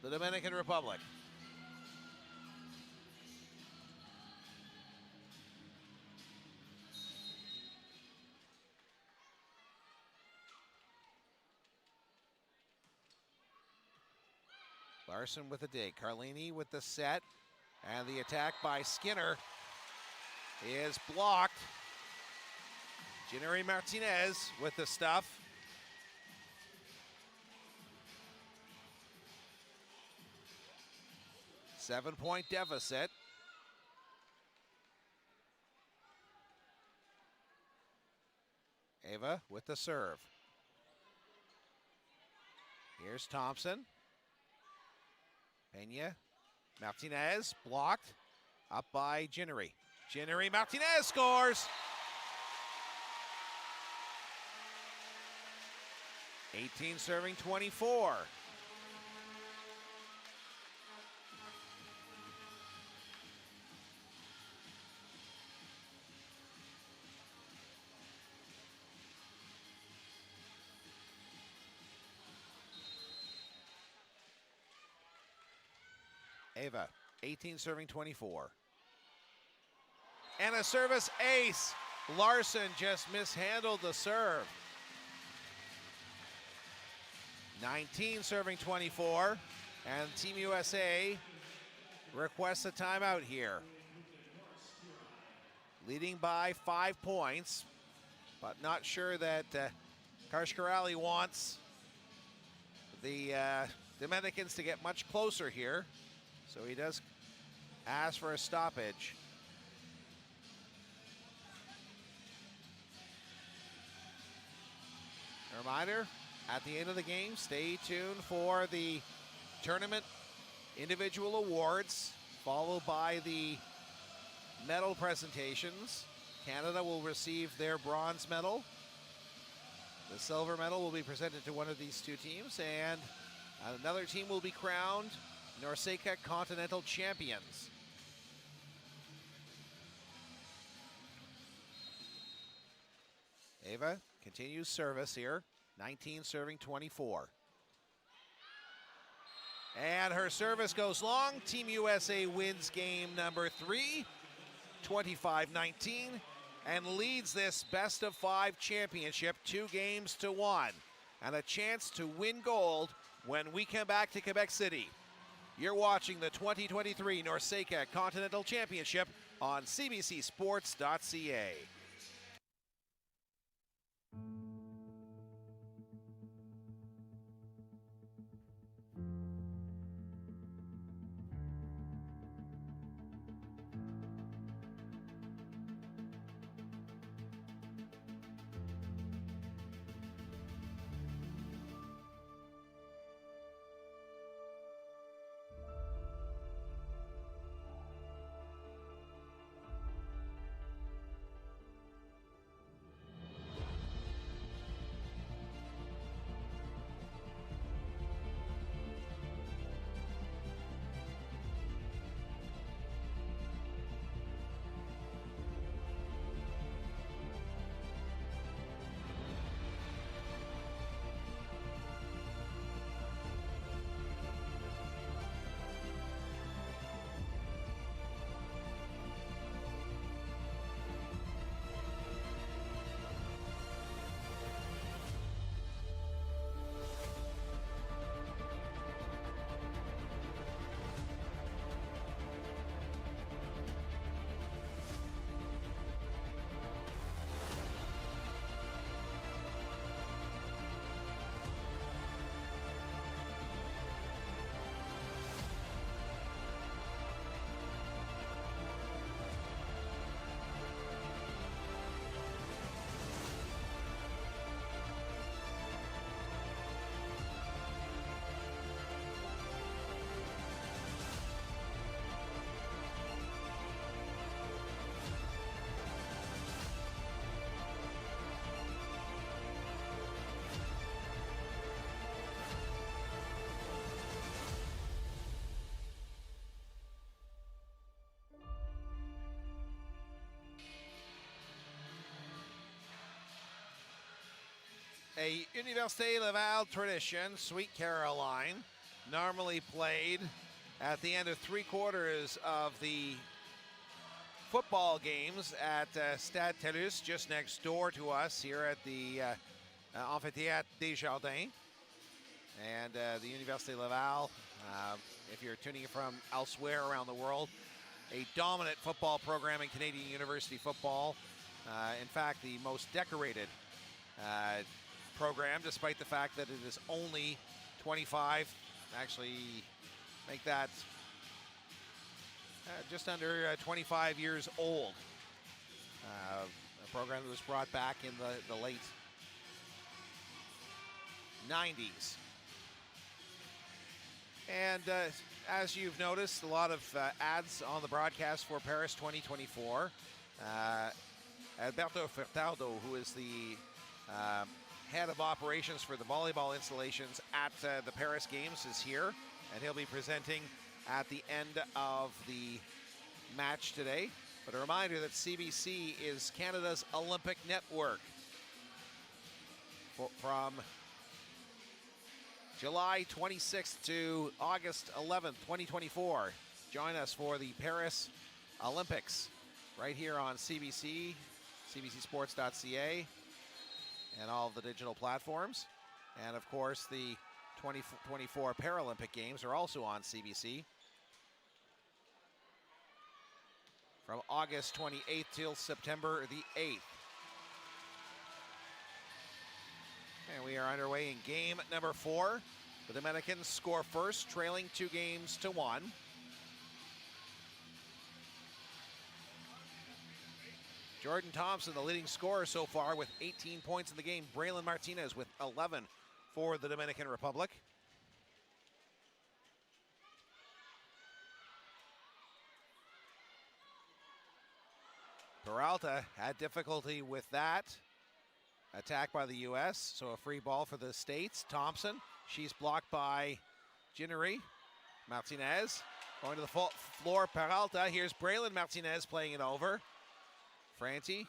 the Dominican Republic. Larson with the dig. Carlini with the set. And the attack by Skinner is blocked. Ginnery Martinez with the stuff. Seven-point deficit. Ava with the serve. Here's Thompson. Pena. Martinez blocked. Up by Ginnery. Ginnery Martinez scores. 18 serving 24. Ava, 18 serving 24. And a service ace. Larson just mishandled the serve. 19 serving 24. And Team USA requests a timeout here. Leading by 5 points, but not sure that Kashkarali wants the Dominicans to get much closer here. So he does ask for a stoppage. A reminder, at the end of the game, stay tuned for the tournament individual awards, followed by the medal presentations. Canada will receive their bronze medal. The silver medal will be presented to one of these two teams, and another team will be crowned Norceca Continental champions. Ava continues service here. 19 serving 24. And her service goes long. Team USA wins game number 3, 25-19, and leads this best of 5 championship 2-1. And a chance to win gold when we come back to Quebec City. You're watching the 2023 Norceca Continental Championship on cbcsports.ca. A Université Laval tradition, Sweet Caroline, normally played at the end of 3/4 of the football games at Stade Tellus, just next door to us here at the Amphithéâtre Desjardins. And the Université Laval, if you're tuning in from elsewhere around the world, a dominant football program in Canadian university football. In fact, the most decorated program, despite the fact that it is only 25, actually make that just under 25 years old. A program that was brought back in the late 90s. And as you've noticed, a lot of ads on the broadcast for Paris 2024. Alberto Furtado, who is the head of operations for the volleyball installations at the Paris Games, is here, and he'll be presenting at the end of the match today. But a reminder that CBC is Canada's Olympic network. From July 26th to August 11th, 2024. Join us for the Paris Olympics right here on CBC, cbcsports.ca, and all of the digital platforms. And of course, the 2024 Paralympic Games are also on CBC. From August 28th till September the 8th. And we are underway in game number 4. The Dominicans score first, trailing 2-1. Jordan Thompson, the leading scorer so far with 18 points in the game. Braylon Martinez with 11 for the Dominican Republic. Peralta had difficulty with that attack by the U.S., so a free ball for the States. Thompson, she's blocked by Ginnery. Martinez going to the floor. Peralta, here's Braylon Martinez playing it over. Franti,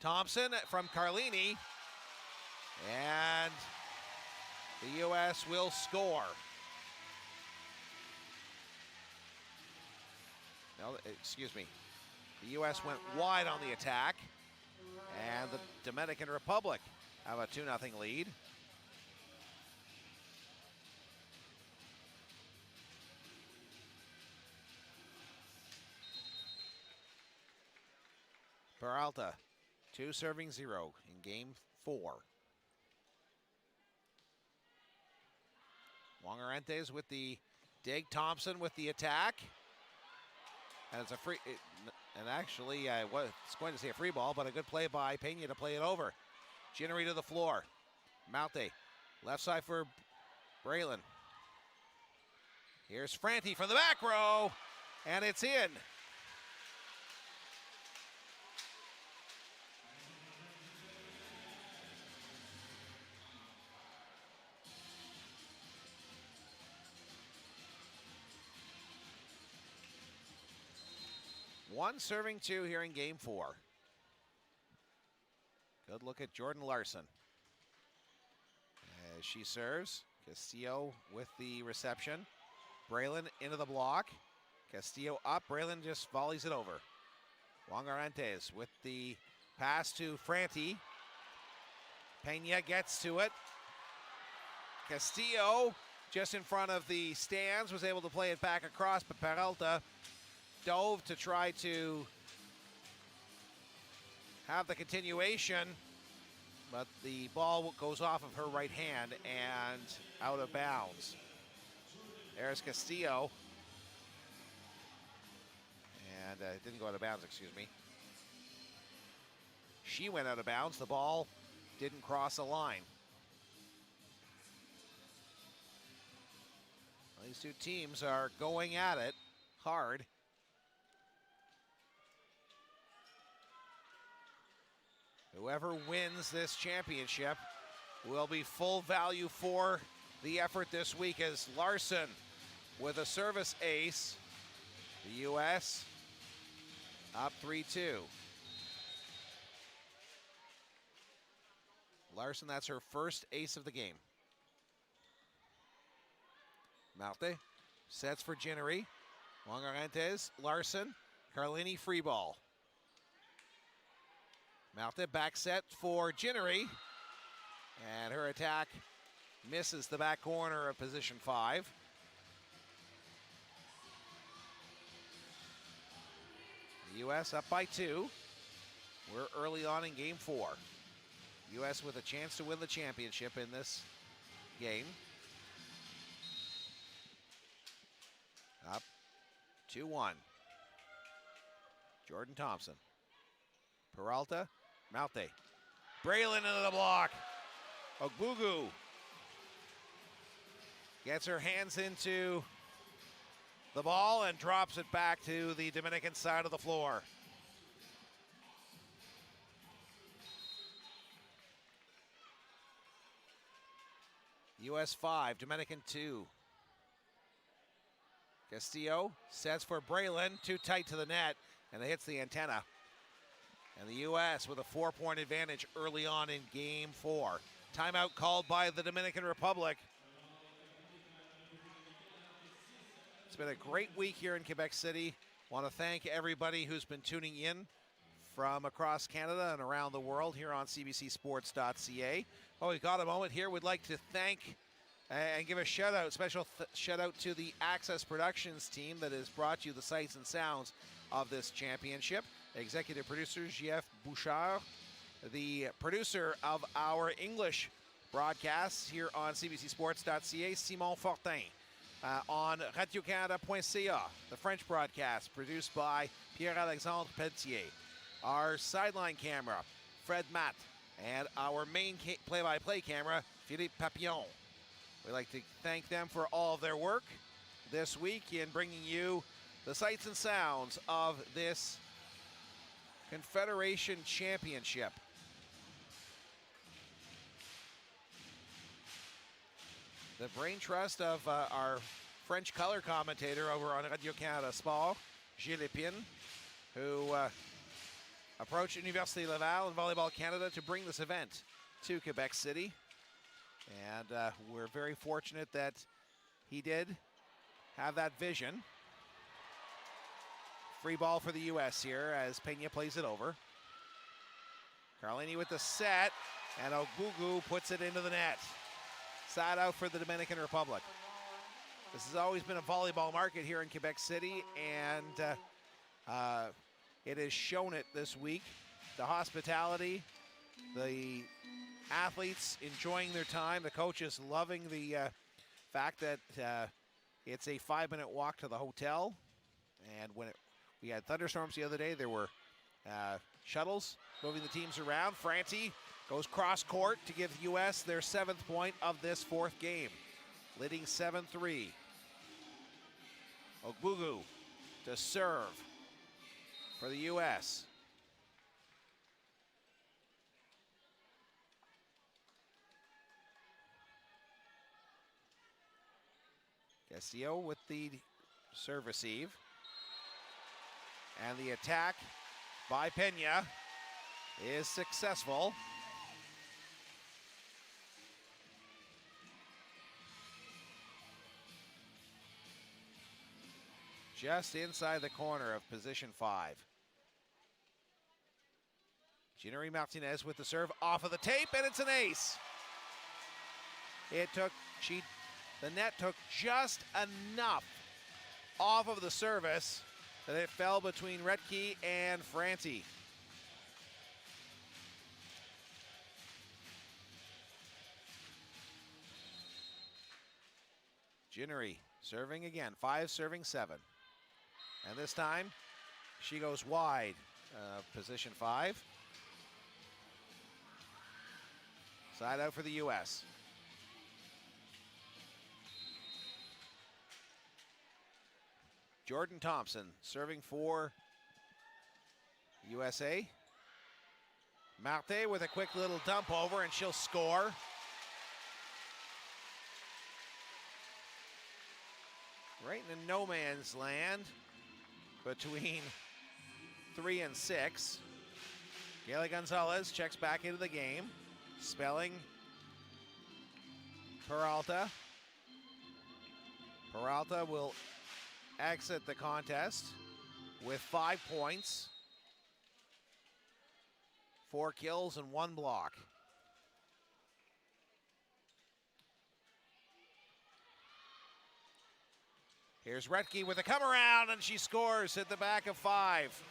Thompson from Carlini, and the U.S. will score. No, excuse me. The U.S. went wide on the attack, and the Dominican Republic have a 2-0 lead. Peralta, 2 serving 0 in game 4. Wongarentes with the dig, Thompson with the attack. And it's a free, and actually I was going to say a free ball, but a good play by Pena to play it over. Ginnery to the floor. Malte, left side for Braylon. Here's Franti from the back row, and it's in. One serving 2 here in game 4. Good look at Jordan Larson. As she serves, Castillo with the reception. Braylon into the block. Castillo up, Braylon just volleys it over. Wongarentes with the pass to Franti. Pena gets to it. Castillo just in front of the stands was able to play it back across, but Peralta dove to try to have the continuation, but the ball goes off of her right hand and out of bounds. There's Castillo. And it didn't go out of bounds, excuse me. She went out of bounds. The ball didn't cross a line. Well, these two teams are going at it hard. Whoever wins this championship will be full value for the effort this week, as Larson with a service ace. The U.S. up 3-2. Larson, that's her first ace of the game. Marte sets for Ginnery. Longarentes, Larson, Carlini free ball. Marte back set for Ginnery. And her attack misses the back corner of position 5. The U.S. up by 2. We're early on in game 4. U.S. with a chance to win the championship in this game. Up 2-1. Jordan Thompson. Peralta, Malte. Braylon into the block. Ogbugu gets her hands into the ball and drops it back to the Dominican side of the floor. U.S. 5, Dominican 2. Castillo sets for Braylon, too tight to the net, and it hits the antenna. And the U.S. with a 4-point advantage early on in game 4. Timeout called by the Dominican Republic. It's been a great week here in Quebec City. Want to thank everybody who's been tuning in from across Canada and around the world here on cbcsports.ca. Oh, we got a moment here. We'd like to thank and give a shout out, special shout out to the Access Productions team that has brought you the sights and sounds of this championship. Executive producer Jeff Bouchard, the producer of our English broadcasts here on cbcsports.ca, Simon Fortin. On radiocanada.ca, the French broadcast produced by Pierre-Alexandre Pelletier. Our sideline camera, Fred Matt, and our main play-by-play camera, Philippe Papillon. We'd like to thank them for all of their work this week in bringing you the sights and sounds of this Confederation Championship. The brain trust of our French color commentator over on Radio-Canada Sport, Gilles Lepine, who approached Université Laval and Volleyball Canada to bring this event to Quebec City. And we're very fortunate that he did have that vision. Free ball for the U.S. here as Peña plays it over. Carlini with the set, and Ogbugu puts it into the net. Side out for the Dominican Republic. This has always been a volleyball market here in Quebec City, and it has shown it this week. The hospitality, the athletes enjoying their time, the coaches loving the fact that it's a 5-minute walk to the hotel. And when we had thunderstorms the other day, there were shuttles moving the teams around. Franti goes cross court to give the U.S. their 7th point of this 4th game, leading 7-3. Ogbugu to serve for the U.S. Castillo with the serve receive. And the attack by Peña is successful. Just inside the corner of position 5. Ginnery Martinez with the serve off of the tape, and it's an ace. The net took just enough off of the service that it fell between Retke and Franti. Ginnery serving again, 5 serving 7. And this time, she goes wide, position 5. Side out for the U.S. Jordan Thompson serving for USA. Marte with a quick little dump over, and she'll score. Right in no man's land between 3 and 6. Gayle Gonzalez checks back into the game. spelling Peralta. Peralta will exit the contest with 5 points, 4 kills and 1 block. Here's Retke with a come around, and she scores at the back of 5.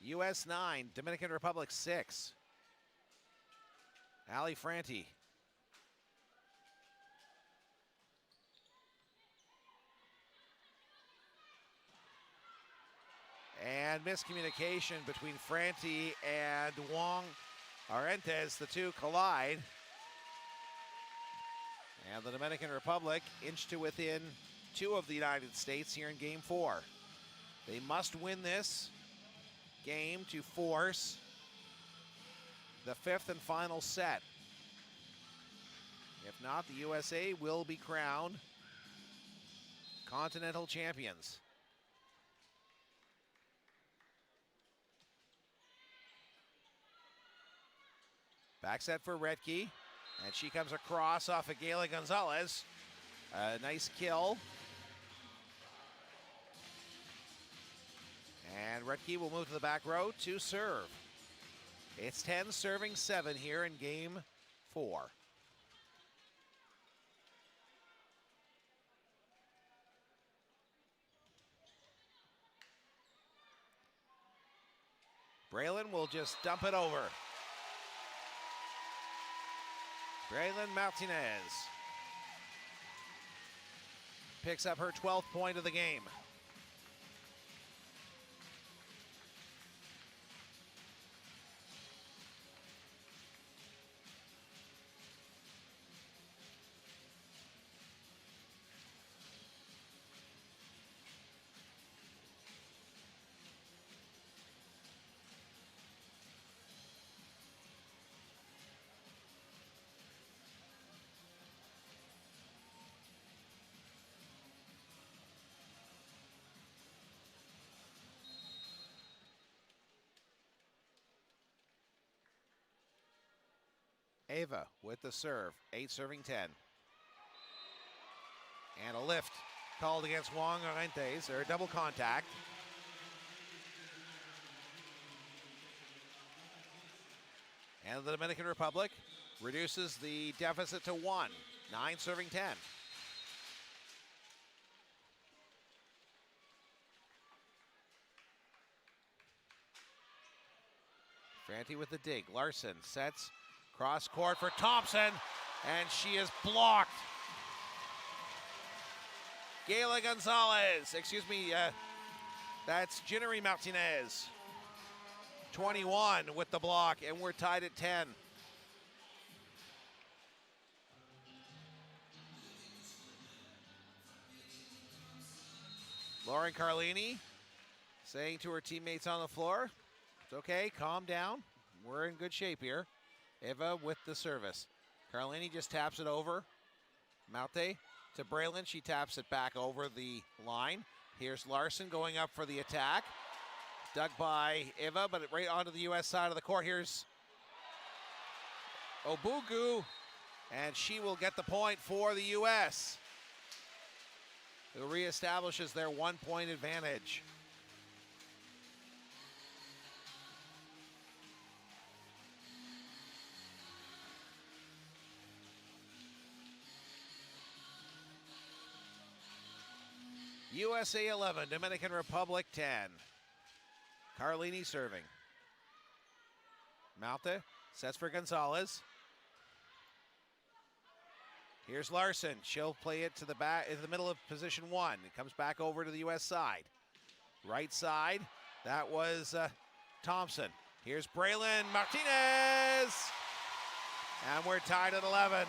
US 9, Dominican Republic 6. Ali Franti. And miscommunication between Franti and Wong Arentes. The two collide. And the Dominican Republic inched to within 2 of the United States here in Game 4. They must win this game to force the 5th and final set. If not, the USA will be crowned Continental champions. Back set for Retke, and she comes across off of Gayla Gonzalez. A nice kill. And Retke will move to the back row to serve. It's 10 serving 7 here in Game 4. Braylon will just dump it over. Braylon Martinez picks up her 12th point of the game. Ava with the serve, 8 serving 10. And a lift called against Wong Arentes, or double contact. And the Dominican Republic reduces the deficit to 1, 9 serving 10. Franti with the dig, Larson sets, cross court for Thompson, and she is blocked. Gayla Gonzalez, that's Ginnery Martinez. 21 with the block, and we're tied at 10. Lauren Carlini saying to her teammates on the floor, it's okay, calm down. We're in good shape here. Eva with the service. Carlini just taps it over. Malte to Braylon. She taps it back over the line. Here's Larson going up for the attack. Dug by Eva, but right onto the U.S. side of the court. Here's Obugu, and she will get the point for the U.S., who reestablishes their 1-point advantage. USA 11, Dominican Republic 10. Carlini serving. Malte sets for Gonzalez. Here's Larson. She'll play it to the back in the middle of position 1. It comes back over to the U.S. side. Right side, that was Thompson. Here's Braylon Martinez. And we're tied at 11.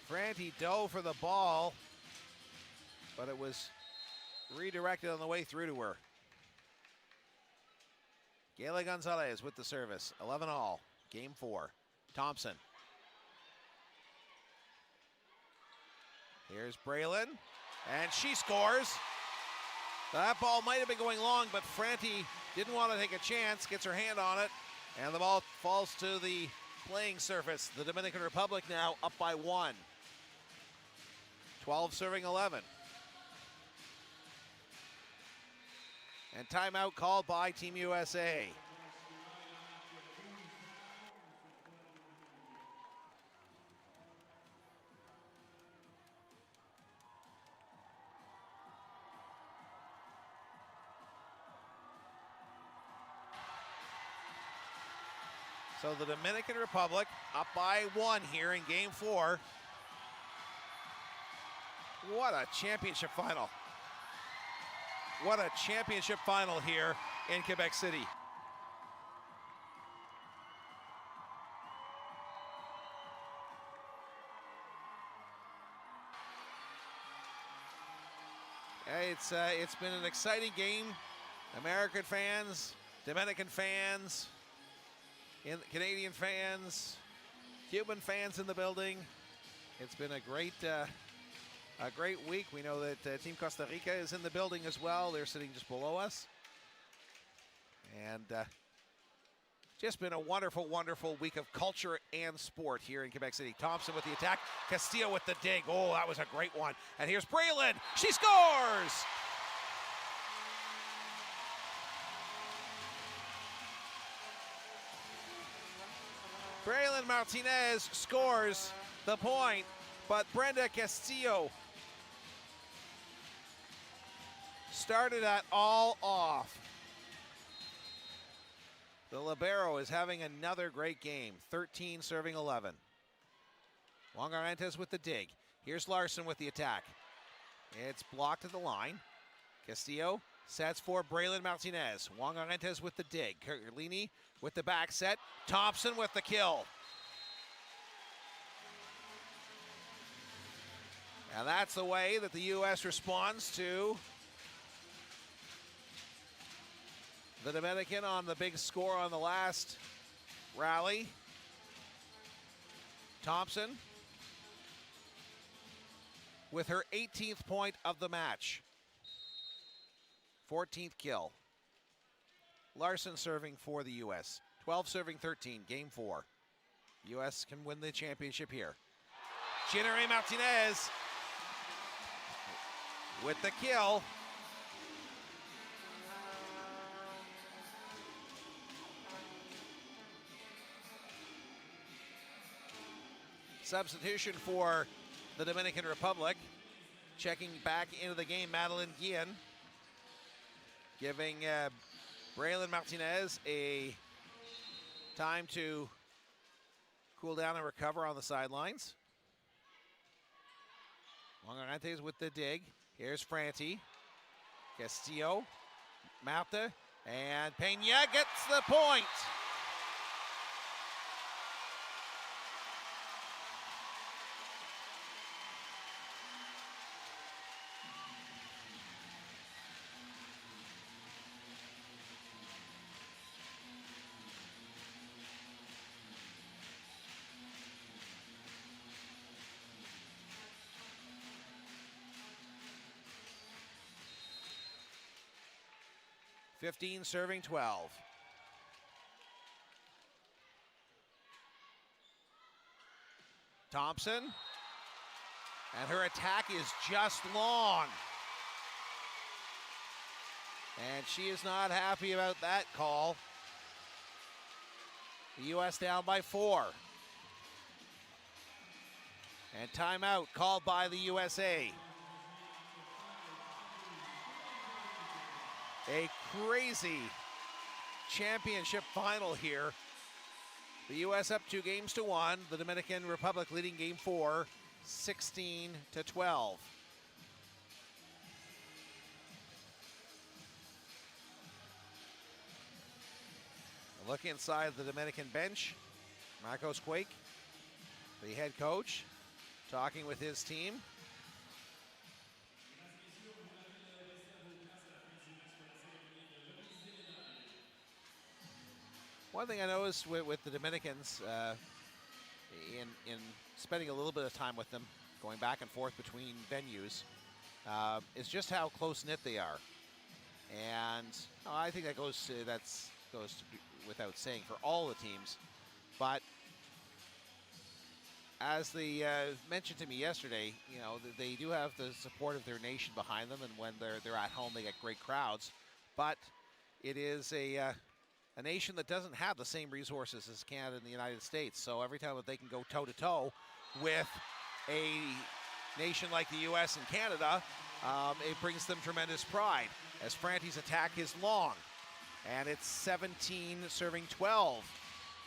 Franti dove for the ball, but it was redirected on the way through to her. Gayla Gonzalez with the service. 11-all. Game 4. Thompson. Here's Braylon. And she scores. That ball might have been going long, but Franti didn't want to take a chance. Gets her hand on it. And the ball falls to the playing surface. The Dominican Republic now up by 1. 12 serving 11. And timeout called by Team USA. So the Dominican Republic up by 1 here in Game 4. What a championship final. What a championship final here in Quebec City. It's been an exciting game. American fans, Dominican fans, Canadian fans, Cuban fans in the building. It's been a great week. We know that Team Costa Rica is in the building as well. They're sitting just below us. And just been a wonderful, wonderful week of culture and sport here in Quebec City. Thompson with the attack. Castillo with the dig. Oh, that was a great one. And here's Braylon. She scores! Braylon Martinez scores the point, but Brenda Castillo started that all off. The libero is having another great game. 13 serving 11. Longarentes with the dig. Here's Larson with the attack. It's blocked at the line. Castillo sets for Braylon Martinez. Longarentes with the dig. Carlini with the back set. Thompson with the kill. And that's the way that the U.S. responds to the Dominican on the big score on the last rally. Thompson with her 18th point of the match. 14th kill. Larson serving for the U.S. 12 serving 13, game 4. U.S. can win the championship here. Ginere Martinez with the kill. Substitution for the Dominican Republic. Checking back into the game, Madeline Guillen, giving Braylon Martinez a time to cool down and recover on the sidelines. Longarentes with the dig. Here's Franti. Castillo, Marta, and Peña gets the point. Serving 12. Thompson, and her attack is just long. And she is not happy about that call. The U.S. down by 4. And timeout called by the USA. A crazy championship final here. The U.S. up 2-1. The Dominican Republic leading game 4, 16-12. A look inside the Dominican bench. Marcos Quake, the head coach, talking with his team. One thing I noticed with the Dominicans, in spending a little bit of time with them, going back and forth between venues, is just how close-knit they are. And I think that goes without saying for all the teams. But as they mentioned to me yesterday, you know, they do have the support of their nation behind them, and when they're at home, they get great crowds. But it is a nation that doesn't have the same resources as Canada and the United States. So every time that they can go toe-to-toe with a nation like the U.S. and Canada, it brings them tremendous pride. As Franti's attack is long, and it's 17 serving 12.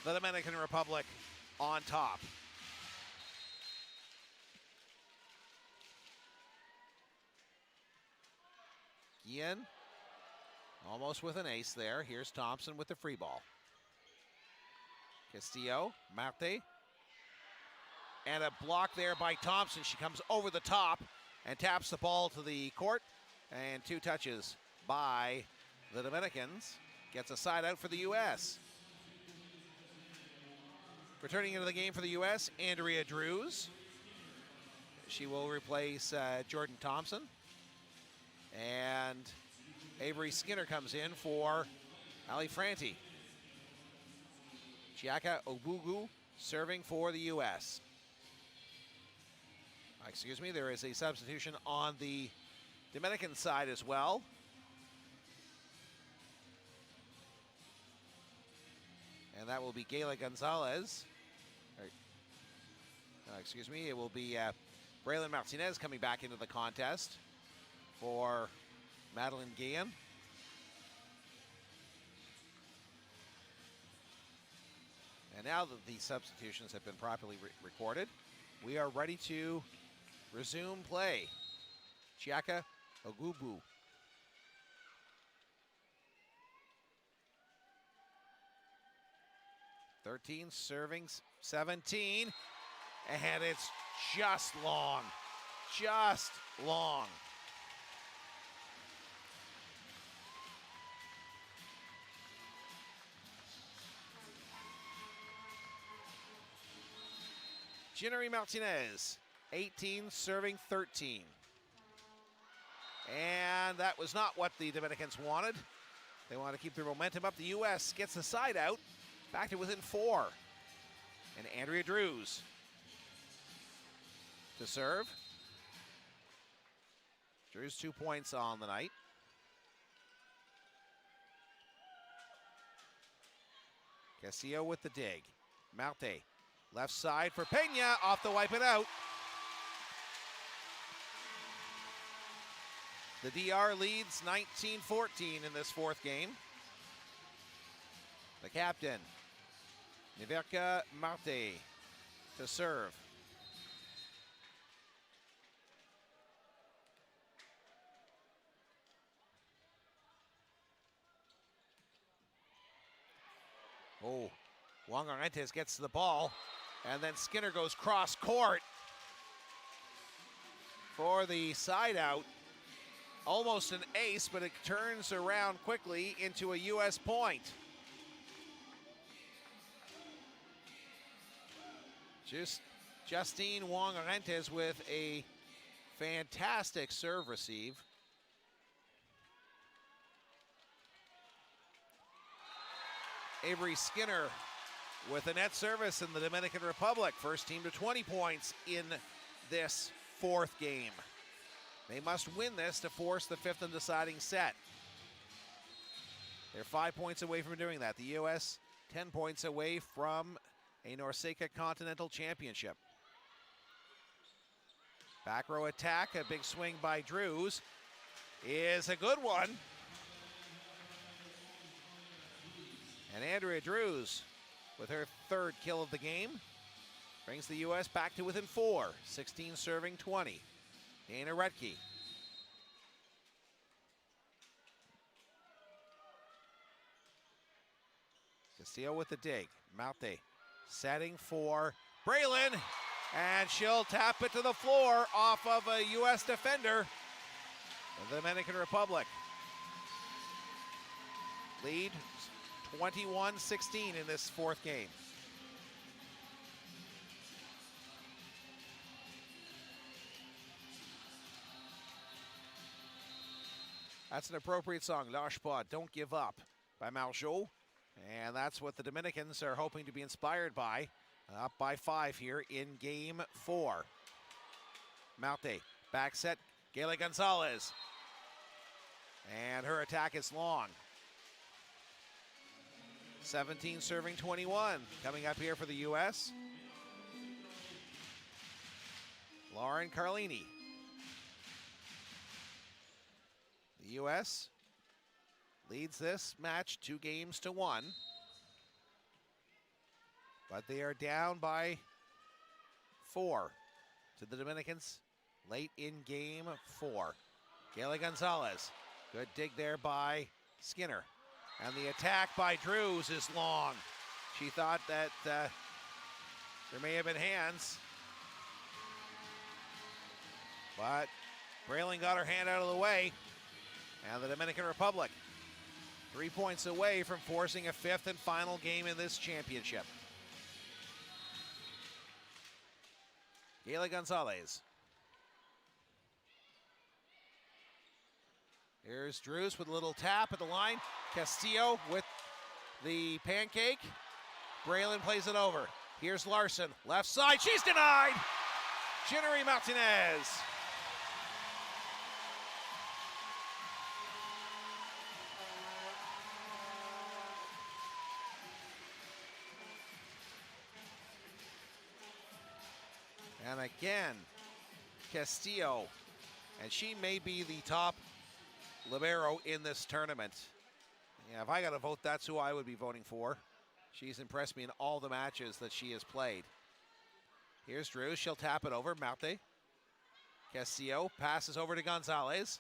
The Dominican Republic on top. Guillen almost with an ace there. Here's Thompson with the free ball. Castillo, Marte, and a block there by Thompson. She comes over the top and taps the ball to the court, and 2 touches by the Dominicans. Gets a side out for the U.S. Returning into the game for the U.S., Andrea Drews. She will replace Jordan Thompson. And Avery Skinner comes in for Ali Franti. Chiaka Ogugu serving for the U.S. Excuse me, there is a substitution on the Dominican side as well. And that will be Gayla Gonzalez. Excuse me, it will be Braylon Martinez coming back into the contest for Madeline Guillen. And now that the substitutions have been properly recorded, we are ready to resume play. Chiaka Ogubu. (13) serving 17, and it's just long. Ginnery Martinez, 18, serving 13. And that was not what the Dominicans wanted. They want to keep their momentum up. The U.S. gets the side out, back to within 4. And Andrea Drews to serve. Drews 2 points on the night. Castillo with the dig. Marte, left side for Pena, off the wipe it out. The DR leads 19-14 in this 4th game. The captain, Niverka Marte, to serve. Oh, Juan Arentes gets to the ball, and then Skinner goes cross court for the side out. Almost an ace, but it turns around quickly into a U.S. point. Justine Wong Arentes with a fantastic serve receive. Avery Skinner with a net service in the Dominican Republic. First team to 20 points in this 4th game. They must win this to force the 5th and deciding set. They're 5 points away from doing that. The U.S. 10 points away from a Norceca Continental Championship. Back row attack, a big swing by Drews is a good one. And Andrea Drews with her 3rd kill of the game brings the U.S. back to within 4. 16 serving 20. Dana Retke. Castillo with the dig. Marte setting for Braylon, and she'll tap it to the floor off of a U.S. defender. The Dominican Republic lead 21-16 in this fourth game. That's an appropriate song, Lâche pas, Don't Give Up, by Margeau. And that's what the Dominicans are hoping to be inspired by. Up by 5 here in game 4. Marte, back set, Gaila Gonzalez. And her attack is long. 17 serving 21. Coming up here for the U.S. Lauren Carlini. The U.S. leads this match 2-1. But they are down by 4 to the Dominicans late in game 4. Gaila Gonzalez. Good dig there by Skinner. And the attack by Drews is long. She thought that there may have been hands. But Brayling got her hand out of the way. And the Dominican Republic 3 points away from forcing a 5th and final game in this championship. Gaila Gonzalez. Here's Drews with a little tap at the line. Castillo with the pancake. Braylon plays it over. Here's Larson, left side, she's denied! Ginnery Martinez. And again, Castillo. And she may be the top libero in this tournament. Yeah, if I got to vote, that's who I would be voting for. She's impressed me in all the matches that she has played. Here's Drew. She'll tap it over. Marte. Castillo passes over to Gonzalez.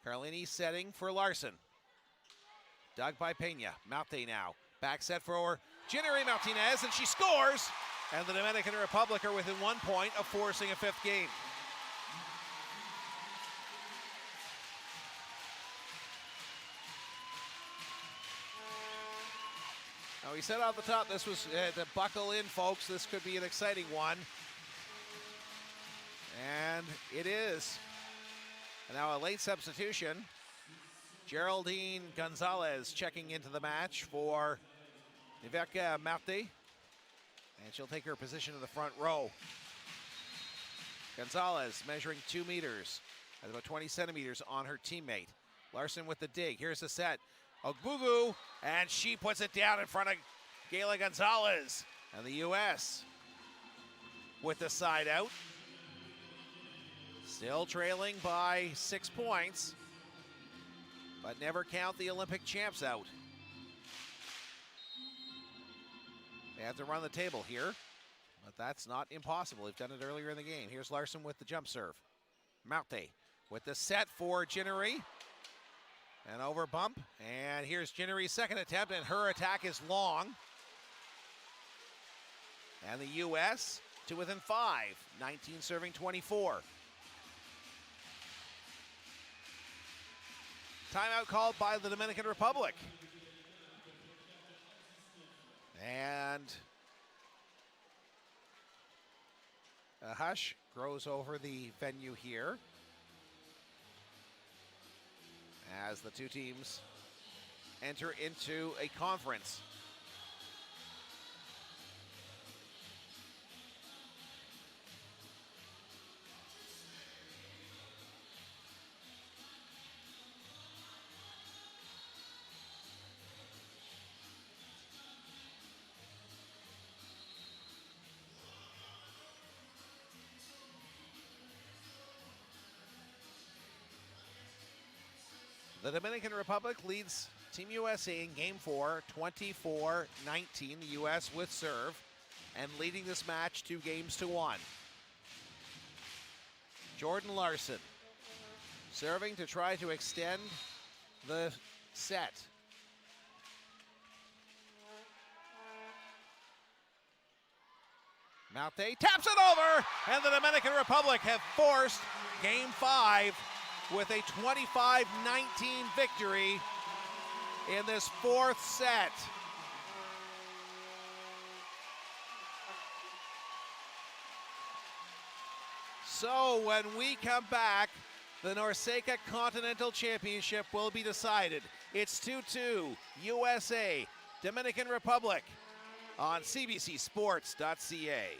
Carlini setting for Larson. Dug by Pena. Marte now. Back set for Ginnery Martinez, and she scores! And the Dominican Republic are within 1 point of forcing a 5th game. Now, we said off the top this was to buckle in, folks. This could be an exciting one. And it is. And now a late substitution. Geraldine Gonzalez checking into the match for Niverka Marte. And she'll take her position in the front row. Gonzalez measuring 2 meters. Has about 20 centimeters on her teammate. Larson with the dig. Here's the set. Ogbugu, and she puts it down in front of Gaila Gonzalez. And the U.S. with the side out. Still trailing by 6 points. But never count the Olympic champs out. They have to run the table here, but that's not impossible. They've done it earlier in the game. Here's Larson with the jump serve. Marte with the set for Ginnery. An over bump, and here's Ginnery's second attempt, and her attack is long. And the U.S. to within 5, 19 serving 24. Timeout called by the Dominican Republic. And a hush grows over the venue here as the two teams enter into a conference. The Dominican Republic leads Team USA in Game 4, 24-19. The U.S. with serve and leading this match 2-1. Jordan Larson serving to try to extend the set. Marte taps it over, and the Dominican Republic have forced Game 5 with a 25-19 victory in this fourth set. So when we come back, the Norceca Continental Championship will be decided. It's 2-2, USA, Dominican Republic on cbcsports.ca.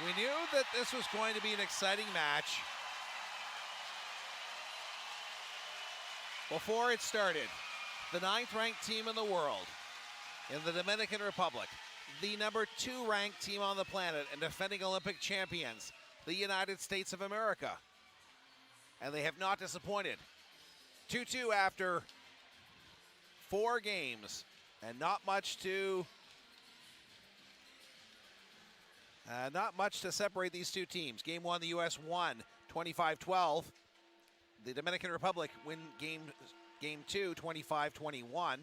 We knew that this was going to be an exciting match before it started. The 9th-ranked team in the world in the Dominican Republic, the number 2 ranked team on the planet and defending Olympic champions, the United States of America. And they have not disappointed. 2-2 after 4 games, and not much to separate these two teams. Game 1, the U.S. won 25-12. The Dominican Republic win game 2, 25-21.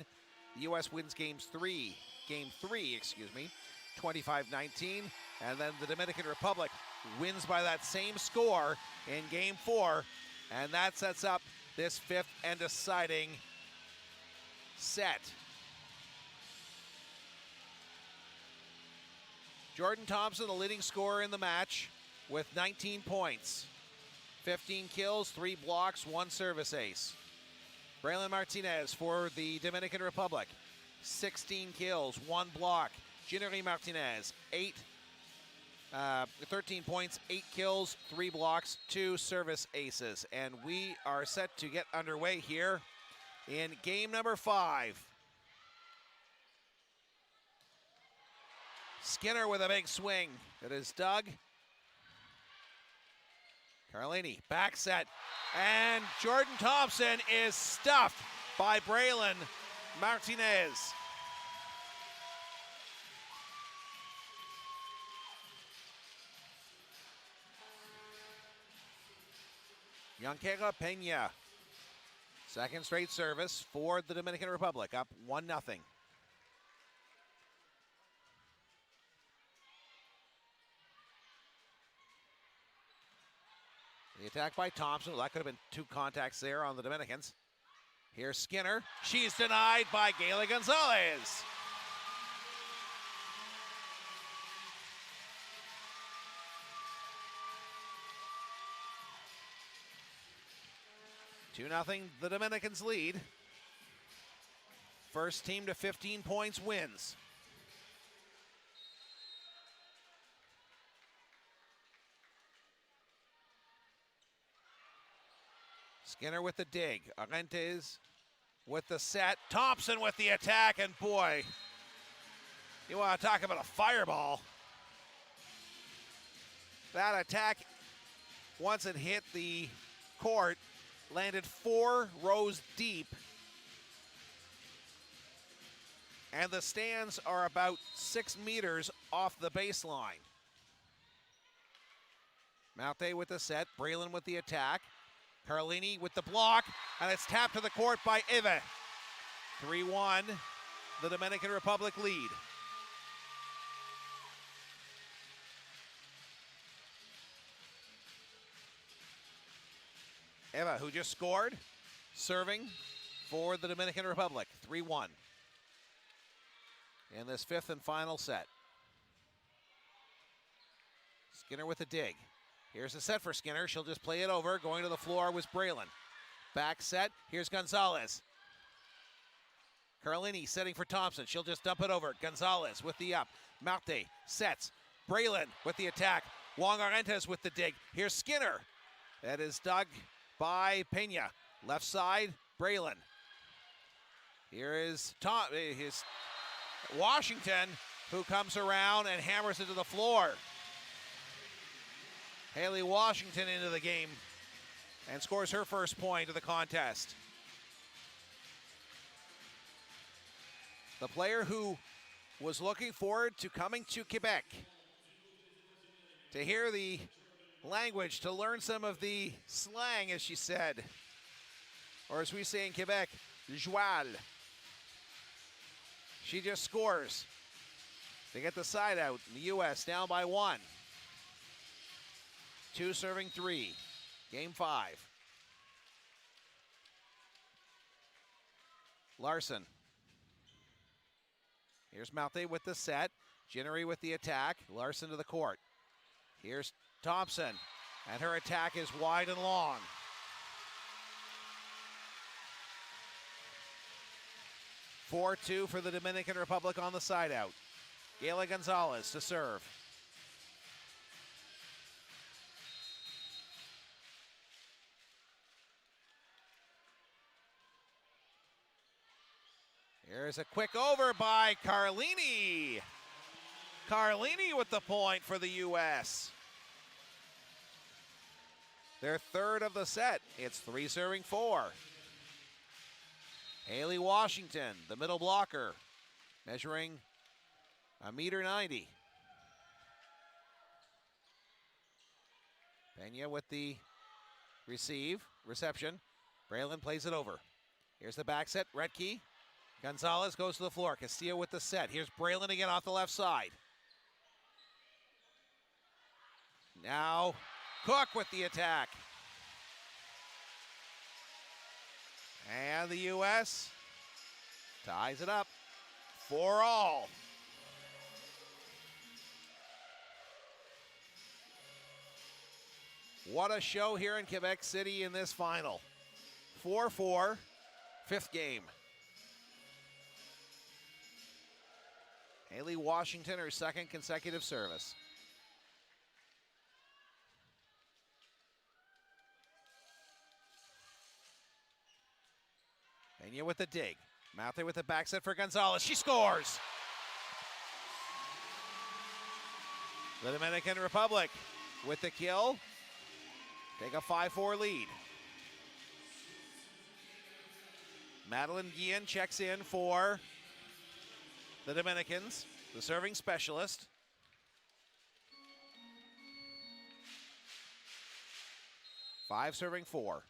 The U.S. wins game 3, 25-19. And then the Dominican Republic wins by that same score in game 4. And that sets up this 5th and deciding set. Jordan Thompson, the leading scorer in the match, with 19 points. 15 kills, 3 blocks, 1 service ace. Braylon Martinez for the Dominican Republic, 16 kills, 1 block. Ginnery Martinez, 13 points, 8 kills, 3 blocks, 2 service aces. And we are set to get underway here in game number 5. Skinner with a big swing. It is Doug. Carlini, back set. And Jordan Thompson is stuffed by Braylon Martinez. Yanquera Peña, second straight service for the Dominican Republic, up 1-0. The attack by Thompson. Well, that could have been 2 contacts there on the Dominicans. Here's Skinner. She's denied by Gayla Gonzalez. Two 2-0, the Dominicans lead. First team to 15 points wins. Skinner with the dig. Arentes with the set. Thompson with the attack, and boy, you want to talk about a fireball. That attack, once it hit the court, landed 4 rows deep. And the stands are about 6 meters off the baseline. Marte with the set, Braylon with the attack. Carlini with the block, and it's tapped to the court by Eve. 3-1, the Dominican Republic lead. Eva, who just scored, serving for the Dominican Republic. 3-1 in this 5th and final set. Skinner with a dig. Here's the set for Skinner. She'll just play it over. Going to the floor was Braylon. Back set. Here's Gonzalez. Carlini setting for Thompson. She'll just dump it over. Gonzalez with the up. Marte sets. Braylon with the attack. Wong Arentes with the dig. Here's Skinner. That is dug by Pena. Left side, Braylon. Here is Washington, who comes around and hammers it to the floor. Haley Washington into the game and scores her first point of the contest. The player who was looking forward to coming to Quebec to hear the language, to learn some of the slang, as she said, or as we say in Quebec, joual. She just scores to get the side out. The U.S. down by 1. 2 serving 3. Game 5. Larson. Here's Malte with the set. Ginnery with the attack. Larson to the court. Here's Thompson. And her attack is wide and long. (4-2) for the Dominican Republic on the side out. Gayla Gonzalez to serve. Here's a quick over by Carlini. Carlini with the point for the U.S. Their third of the set. It's 3 serving 4. Haley Washington, the middle blocker, measuring 1.90 m. Pena with the reception. Braylon plays it over. Here's the back set, Retke. Gonzalez goes to the floor. Castillo with the set. Here's Braylon again off the left side. Now Cook with the attack. And the U.S. ties it up 4-all. What a show here in Quebec City in this final. 4-4, 5th game. Haley Washington, her second consecutive service. Pena with the dig. Malte with the back set for Gonzalez. She scores! The Dominican Republic with the kill. Take a 5-4 lead. Madeline Guillen checks in for the Dominicans, the serving specialist. Five serving 4.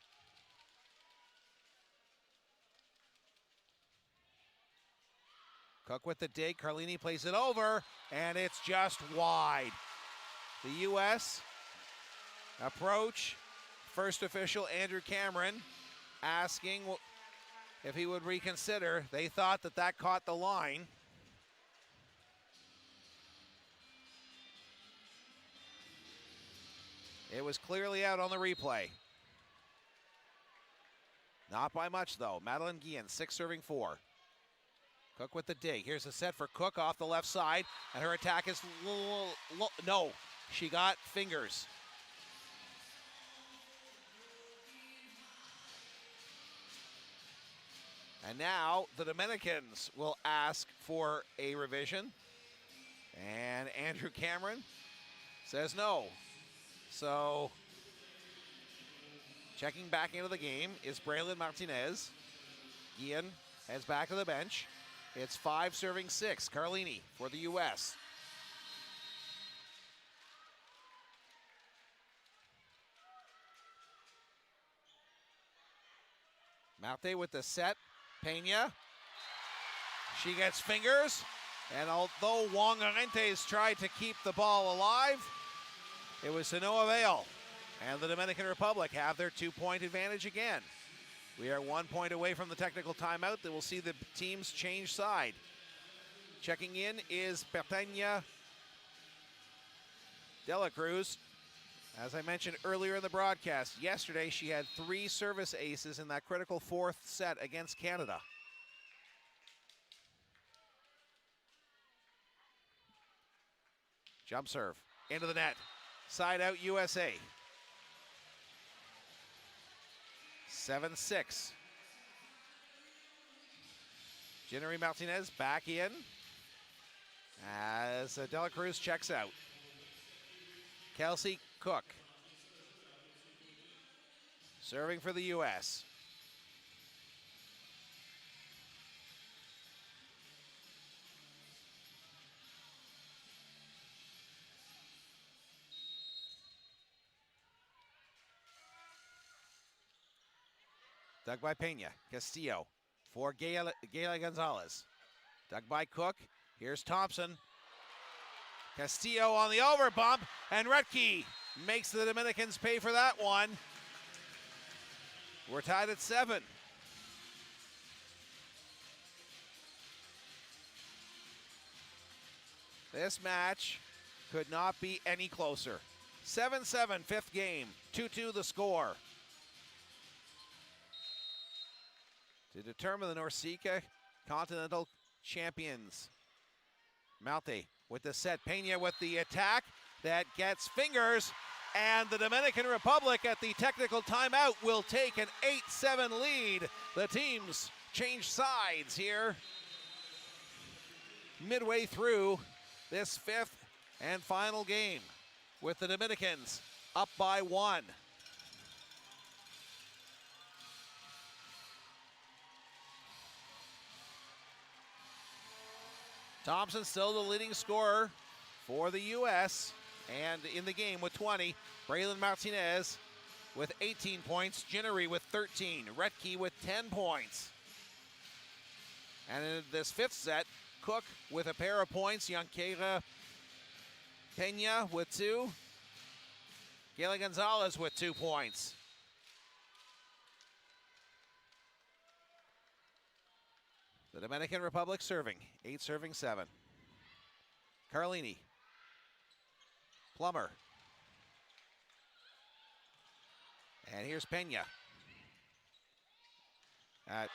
Cook with the dig. Carlini plays it over, and it's just wide. The U.S. approach. First official, Andrew Cameron, asking if he would reconsider. They thought that caught the line. It was clearly out on the replay. Not by much, though. Madeline Guillen, 6 serving 4. Cook with the dig. Here's a set for Cook off the left side, and her attack is no. She got fingers. And now the Dominicans will ask for a revision. And Andrew Cameron says no. So checking back into the game is Braylon Martinez. Guillen heads back to the bench. It's 5 serving 6. Carlini for the U.S. Marte with the set. Pena. She gets fingers. And although Wong Arentes tried to keep the ball alive, it was to no avail. And the Dominican Republic have their 2-point advantage again. We are 1 point away from the technical timeout that will see the teams change side. Checking in is Pertagna Dela Cruz. As I mentioned earlier in the broadcast, yesterday she had 3 service aces in that critical 4th set against Canada. Jump serve into the net. Side out USA. 7-6. Jennery Martinez back in as Dela Cruz checks out. Kelsey Cook serving for the U.S. Dug by Pena. Castillo for Gayla Gonzalez. Dug by Cook. Here's Thompson. Castillo on the overbump, and Retke makes the Dominicans pay for that one. We're tied at 7. This match could not be any closer. 7-7, 5th game. 2-2 the score. To determine the Norceca Continental champions. Malte with the set. Pena with the attack that gets fingers. And the Dominican Republic at the technical timeout will take an 8-7 lead. The teams change sides here midway through this 5th and final game, with the Dominicans up by 1. Thompson still the leading scorer for the U.S. and in the game with 20. Braylon Martinez with 18 points. Ginnery with 13. Retke with 10 points. And in this 5th set, Cook with a pair of points. Yankeira Pena with 2. Gayla Gonzalez with 2 points. The Dominican Republic serving. 8 serving 7. Carlini. Plummer. And here's Pena. I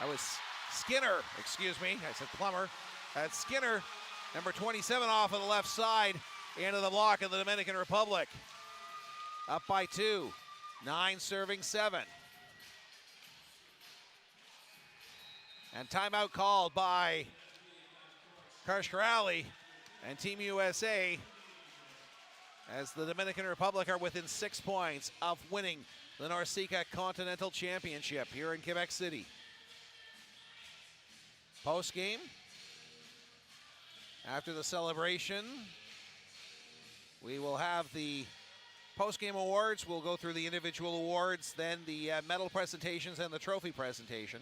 was Skinner, excuse me. I said Plummer. That's Skinner, number 27 off of the left side, into the block of the Dominican Republic. Up by 2. 9 serving 7. And timeout called by Karshkarali and Team USA, as the Dominican Republic are within 6 points of winning the Norceca Continental Championship here in Quebec City. Post-game, after the celebration, we will have the post-game awards. We'll go through the individual awards, then the medal presentations and the trophy presentation.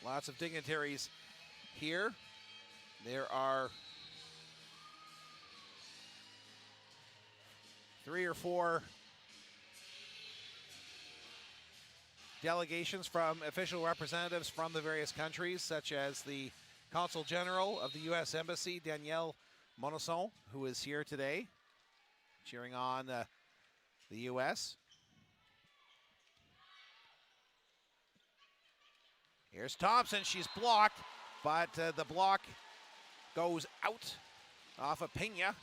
Lots of dignitaries here. There are 3 or 4 delegations from official representatives from the various countries, such as the Consul General of the U.S. Embassy, Danielle Monosson, who is here today, cheering on the U.S. Here's Thompson. She's blocked, but the block goes out off of Pena.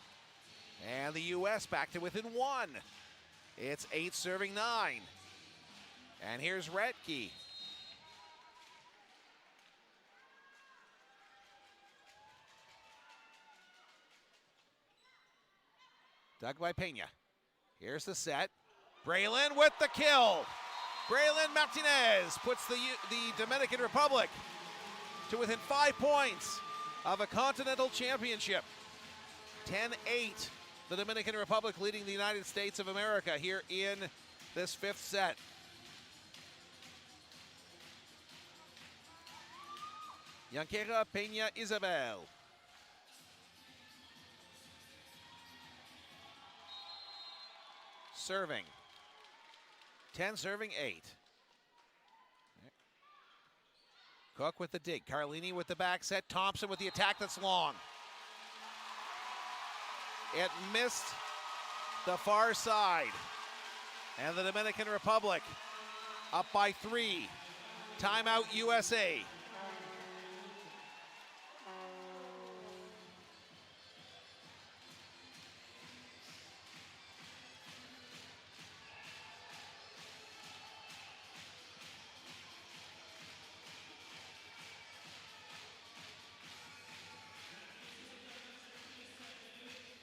And the U.S. back to within 1. It's 8 serving 9. And here's Retke. Dug by Pena. Here's the set. Braylon with the kill. Braylon Martinez puts the Dominican Republic to within 5 points of a Continental Championship. 10-8, the Dominican Republic leading the United States of America here in this fifth set. Yanquera Pena Isabel. Serving. 10 serving 8. Cook with the dig. Carlini with the back set. Thompson with the attack that's long. It missed the far side. And the Dominican Republic up by 3. Timeout USA.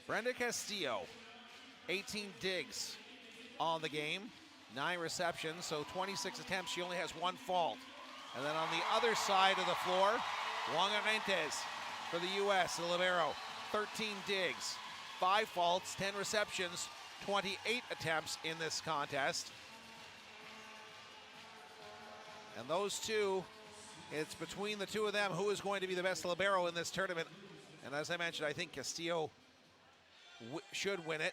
Brenda Castillo, 18 digs on the game, 9 receptions, so 26 attempts. She only has 1 fault. And then on the other side of the floor, Juan Arentes for the U.S., the libero, 13 digs, 5 faults, 10 receptions, 28 attempts in this contest. And those two, it's between the two of them who is going to be the best libero in this tournament. And as I mentioned, I think Castillo should win it.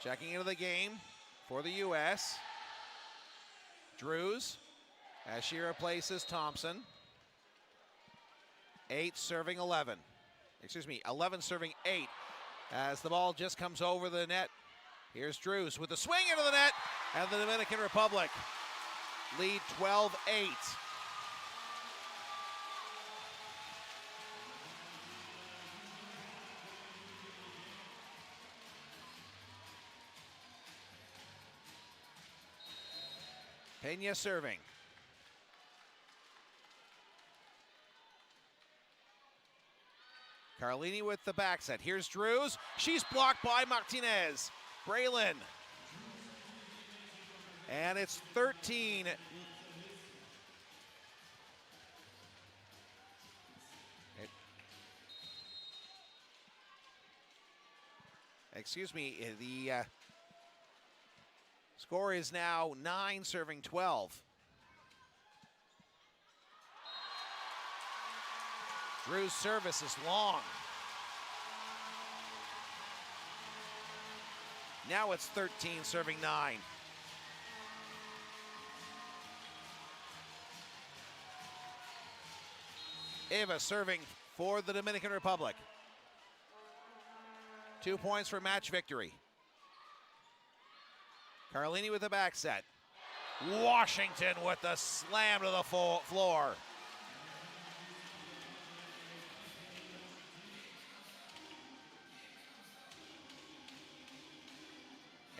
Checking into the game for the U.S. Drews as she replaces Thompson. 8 serving 11. Excuse me, 11 serving 8 as the ball just comes over the net. Here's Drews with the swing into the net, and the Dominican Republic lead 12-8. Pena serving. Carlini with the back set. Here's Drews. She's blocked by Martinez. Braylon. And it's 13. Excuse me, the score is now 9 serving 12. Drew's service is long. Now it's 13 serving 9. Eva serving for the Dominican Republic. 2 points for match victory. Carlini with the back set. Washington with the slam to the floor.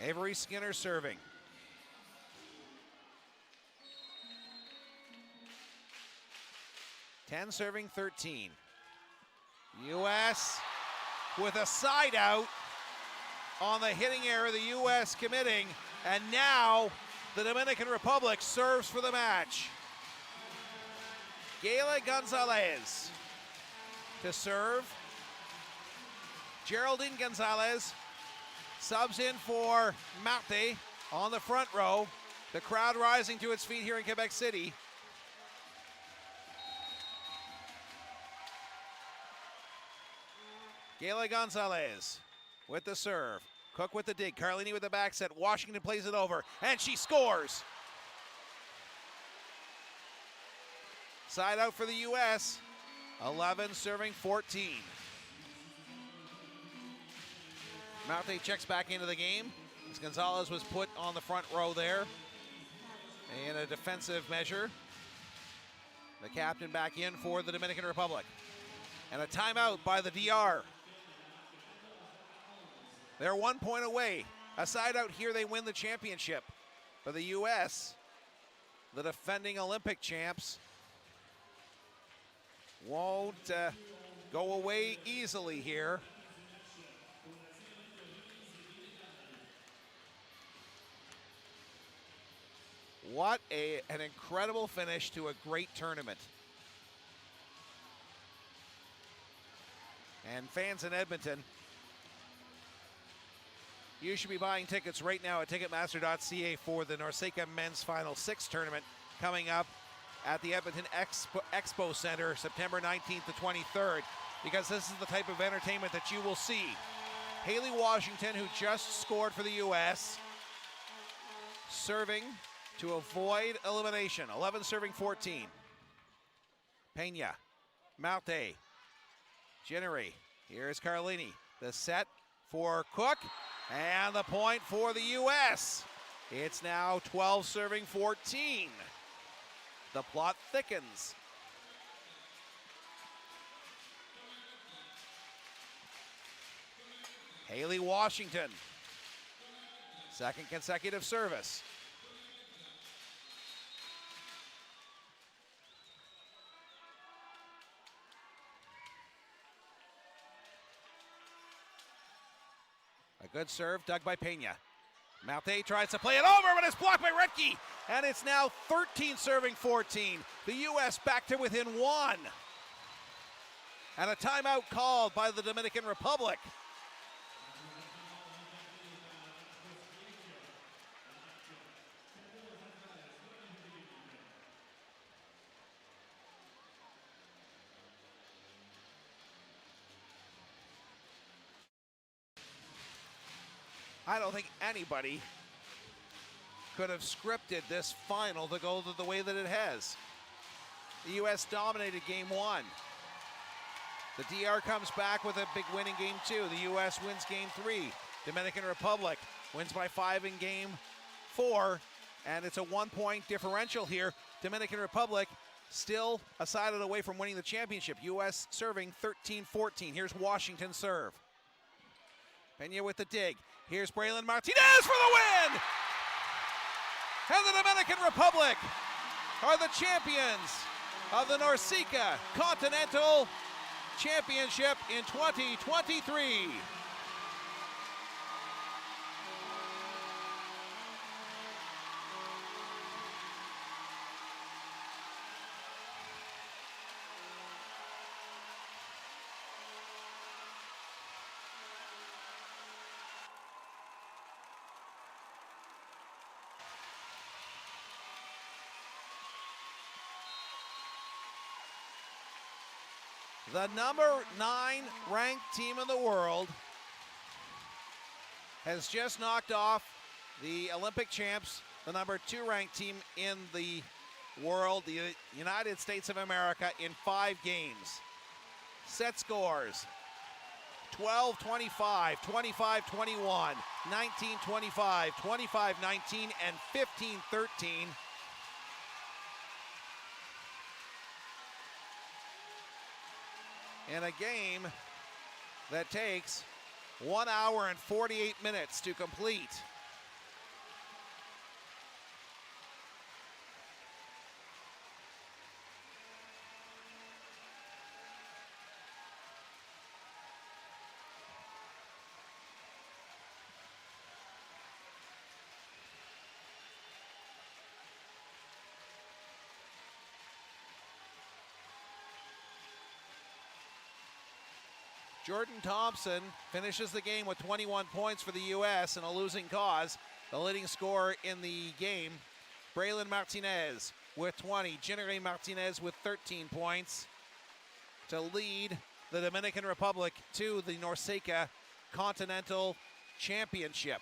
Avery Skinner serving. Ten serving 13. U.S. with a side out on the hitting error, the U.S. committing, and now the Dominican Republic serves for the match. Gayla Gonzalez to serve. Geraldine Gonzalez subs in for Marte on the front row. The crowd rising to its feet here in Quebec City. Gayla Gonzalez with the serve. Cook with the dig. Carlini with the back set. Washington plays it over, and she scores. Side out for the U.S. 11 serving 14. Marte checks back into the game as Gonzalez was put on the front row there in a defensive measure. The captain back in for the Dominican Republic. And a timeout by the DR. They're 1 point away. A side out here, they win the championship. for the U.S., the defending Olympic champs, won't go away easily here. What an incredible finish to a great tournament. And fans in Edmonton, you should be buying tickets right now at Ticketmaster.ca for the Norceca Men's Final Six tournament coming up at the Edmonton Expo Center September 19th to 23rd, because this is the type of entertainment that you will see. Haley Washington, who just scored for the U.S., serving to avoid elimination. 11 serving 14. Pena, Marte, Ginnery. Here's Carlini. The set for Cook, and the point for the U.S. It's now 12 serving 14. The plot thickens. Haley Washington, second consecutive service. A good serve dug by Pena. Marte tries to play it over, but it's blocked by Retke. And it's now 13 serving 14. The U.S. back to within one. And a timeout called by the Dominican Republic. I don't think anybody could have scripted this final to go the way that it has. The U.S. dominated game one. The DR comes back with a big win in game two. The U.S. wins game three. Dominican Republic wins by 5 in game 4, and it's a 1-point differential here. Dominican Republic still a side of the way from winning the championship. U.S. serving 13-14. Here's Washington serve. Pena with the dig. Here's Braylon Martinez for the win! And the Dominican Republic are the champions of the Norceca Continental Championship in 2023. The number 9 ranked team in the world has just knocked off the Olympic champs, the number 2 ranked team in the world, the United States of America, in 5 games. Set scores: 12-25, 25-21, 19-25, 25-19, and 15-13. In a game that takes 1 hour and 48 minutes to complete. Jordan Thompson finishes the game with 21 points for the U.S. in a losing cause. The leading scorer in the game, Braylon Martinez with 20. Ginnery Martinez with 13 points to lead the Dominican Republic to the Norceca Continental Championship.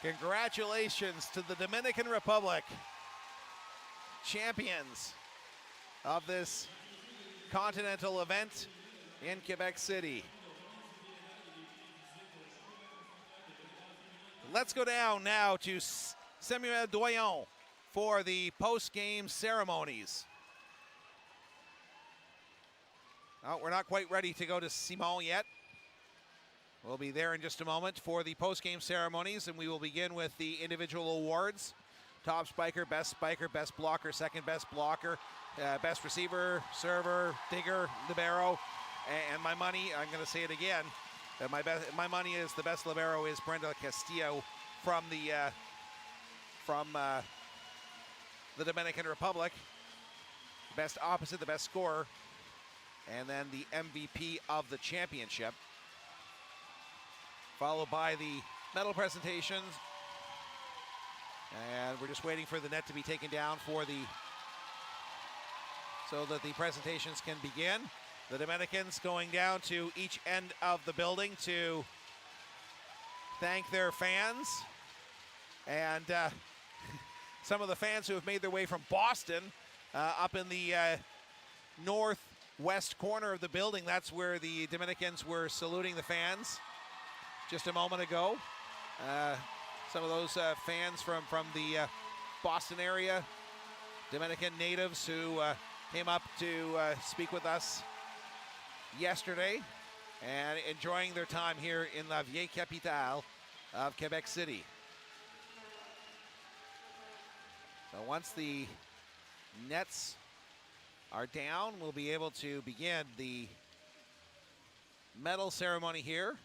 Congratulations to the Dominican Republic, champions of this continental event in Quebec City. let's go down now to Samuel Doyon for the post-game ceremonies. Oh, we're not quite ready to go to Simon yet. We'll be there in just a moment for the post-game ceremonies, and we will begin with the individual awards. Top spiker, best blocker, second best blocker, best receiver, server, digger, libero, and my money, I'm going to say it again, my money is the best libero is Brenda Castillo from the Dominican Republic. Best opposite, the best scorer, and then the MVP of the championship. Followed by the medal presentations. And we're just waiting for the net to be taken down so that the presentations can begin. The Dominicans going down to each end of the building to thank their fans. And some of the fans who have made their way from Boston up in the northwest corner of the building. That's where the Dominicans were saluting the fans just a moment ago. Some of those fans from the Boston area, Dominican natives who came up to speak with us yesterday and enjoying their time here in La Vieille Capitale of Quebec City. So once the nets are down, we'll be able to begin the medal ceremony here.